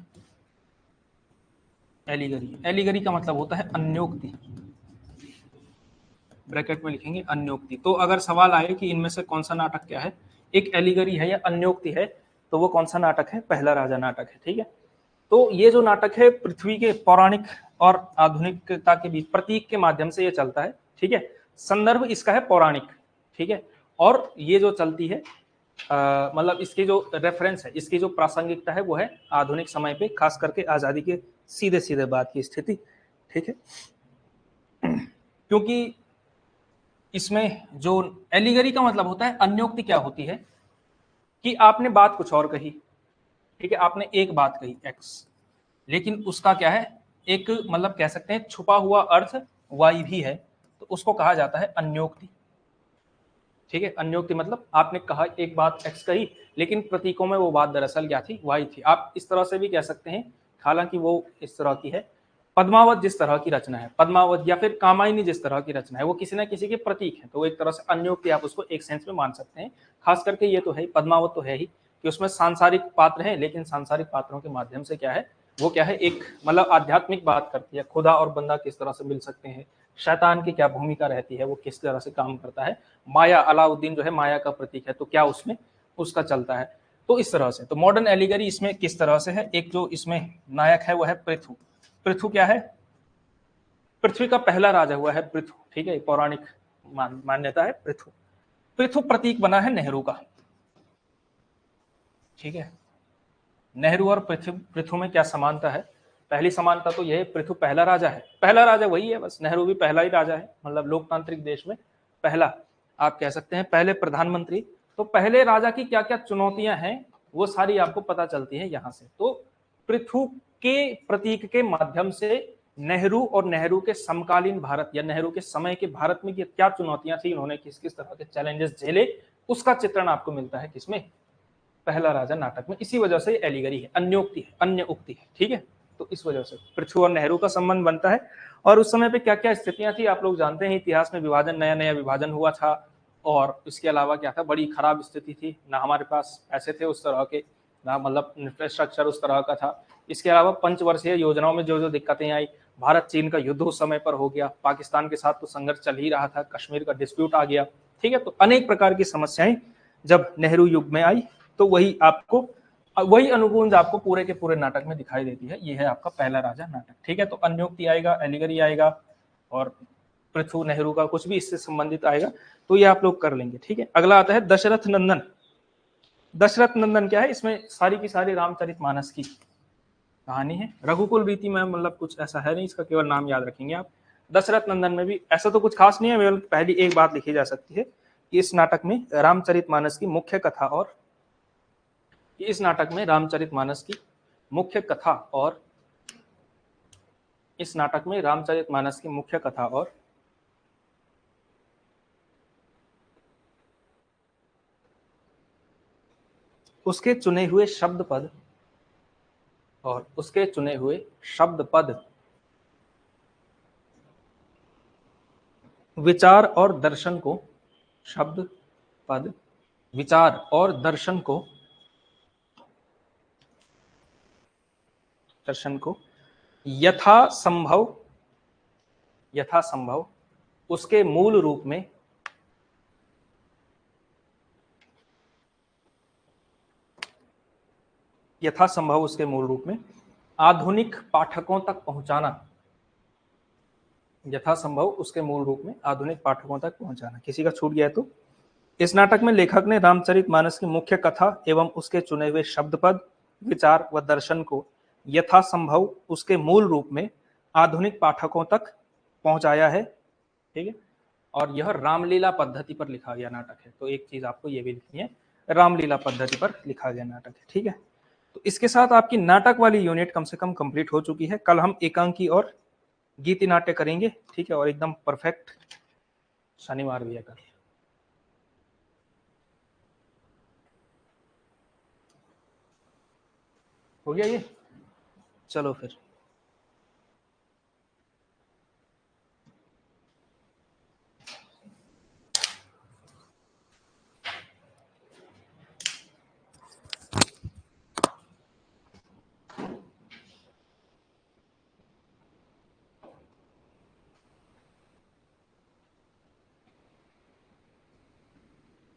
एलिगरी। एलिगरी का मतलब होता है अन्योक्ति, ब्रैकेट में लिखेंगे अन्योक्ति। तो अगर सवाल आए कि इनमें से कौन सा नाटक क्या है, एक एलिगरी है या अन्योक्ति है, तो वो कौन सा नाटक है? पहला राजा नाटक है। ठीक है, तो ये जो नाटक है पृथ्वी के पौराणिक और आधुनिकता के बीच प्रतीक के माध्यम से ये चलता है। ठीक है, संदर्भ इसका है पौराणिक। ठीक है, और ये जो चलती है मतलब इसकी जो रेफरेंस है, इसकी जो प्रासंगिकता है वो है आधुनिक समय पे, खास करके आजादी के सीधे सीधे बाद की स्थिति। ठीक है, क्योंकि इसमें जो एलिगरी का मतलब होता है अन्योक्ति क्या होती है कि आपने बात कुछ और कही। ठीक है, आपने एक बात कही एक्स, लेकिन उसका क्या है, एक मतलब कह सकते हैं छुपा हुआ अर्थ वाई भी है, तो उसको कहा जाता है अन्योक्ति। ठीक है, अन्योक्ति मतलब आपने कहा एक बात एक्स कही, लेकिन प्रतीकों में वो बात दरअसल क्या थी? वाई थी। आप इस तरह से भी कह सकते हैं, हालांकि वो इस तरह की है, पद्मावत जिस तरह की रचना है, पद्मावत या फिर कामायनी जिस तरह की रचना है, वो किसी ना किसी के प्रतीक है, तो एक तरह से अन्योक्ति आप उसको एक सेंस में मान सकते हैं। खास करके ये तो है, पद्मावत तो है ही कि उसमें सांसारिक पात्र हैं, लेकिन सांसारिक पात्रों के माध्यम से क्या है, वो क्या है, एक मतलब आध्यात्मिक बात करती है। खुदा और बंदा किस तरह से मिल सकते हैं, शैतान की क्या भूमिका रहती है, वो किस तरह से काम करता है, माया, अलाउद्दीन जो है माया का प्रतीक है, तो क्या उसमें उसका चलता है। तो इस तरह से तो मॉडर्न एलिगरी इसमें किस तरह से है, एक जो इसमें नायक है वो है पृथु। पृथु क्या है? पृथ्वी का पहला राजा हुआ है पृथु। ठीक है, पौराणिक मान्यता है पृथु। पृथु प्रतीक बना है नेहरू का। ठीक है, नेहरू और पृथु में क्या समानता है? पहली समानता तो यह है, पृथु पहला राजा है। पहला राजा वही है बस, नेहरू भी पहला ही राजा है, मतलब लोकतांत्रिक देश में पहला, आप कह सकते हैं पहले प्रधानमंत्री। तो पहले राजा की क्या क्या चुनौतियां हैं वो सारी आपको पता चलती है यहां से। तो पृथु के प्रतीक के माध्यम से नेहरू और नेहरू के समकालीन भारत या नेहरू के समय के भारत में क्या चुनौतियां थी, इन्होंने किस किस तरह के चैलेंजेस झेले, उसका चित्रण आपको मिलता है किसमें? पहला राजा नाटक में। इसी वजह से एलिगरी है, अन्योक्ति है, अन्य उक्ति है। ठीक है, तो इस वजह से पृथु और नेहरू का संबंध बनता है। और उस समय पे क्या क्या स्थितियां थी आप लोग जानते हैं, इतिहास में विभाजन, नया नया विभाजन हुआ था, और इसके अलावा क्या था, बड़ी खराब स्थिति थी, ना हमारे पास पैसे थे उस तरह के, ना मतलब इंफ्रास्ट्रक्चर उस तरह का था। इसके अलावा पंचवर्षीय योजनाओं में जो जो दिक्कतें आई, भारत चीन का युद्ध उस समय पर हो गया, पाकिस्तान के साथ तो संघर्ष चल ही रहा था, कश्मीर का डिस्प्यूट आ गया। ठीक है, तो अनेक प्रकार की समस्याएं जब नेहरू युग में आई, तो वही आपको वही अनुगुंज आपको पूरे के पूरे नाटक में दिखाई देती है। ये है आपका पहला राजा नाटक। ठीक है, तो अन्योक्ति आएगा, एलिगरी आएगा, और पृथु नेहरू का कुछ भी इससे संबंधित आएगा, तो ये आप लोग कर लेंगे। ठीक है, अगला आता है दशरथ नंदन। दशरथ नंदन क्या है? इसमें सारी की सारी रामचरितमानस की कहानी है। रघुकुल रीति में मतलब कुछ ऐसा है नहीं, इसका केवल नाम याद रखेंगे आप। दशरथ नंदन में भी ऐसा तो कुछ खास नहीं है, केवल पहली एक बात लिखी जा सकती है कि इस नाटक में रामचरितमानस की मुख्य कथा और इस नाटक में रामचरितमानस की मुख्य कथा और इस नाटक में रामचरितमानस की मुख्य कथा और उसके चुने हुए शब्द पद और उसके चुने हुए शब्द पद, विचार और दर्शन को, शब्द पद विचार और दर्शन को यथासंभव यथासंभव उसके मूल रूप में यथासंभव उसके मूल रूप में आधुनिक पाठकों तक पहुंचाना, यथासंभव उसके मूल रूप में आधुनिक पाठकों तक पहुंचाना। किसी का छूट गया है तो इस नाटक में लेखक ने रामचरितमानस की मुख्य कथा एवं उसके चुने हुए शब्द पद, विचार व दर्शन को यथासंभव उसके मूल रूप में आधुनिक पाठकों तक पहुंचाया है। ठीक है, और यह रामलीला पद्धति पर लिखा गया नाटक है। तो एक चीज आपको यह भी लिखनी है, रामलीला पद्धति पर लिखा गया नाटक है। ठीक है, तो इसके साथ आपकी नाटक वाली यूनिट कम से कम कंप्लीट हो चुकी है। कल हम एकांकी और गीति नाट्य करेंगे। ठीक है, और एकदम परफेक्ट शनिवार भी है कल। हो गया ये, चलो फिर।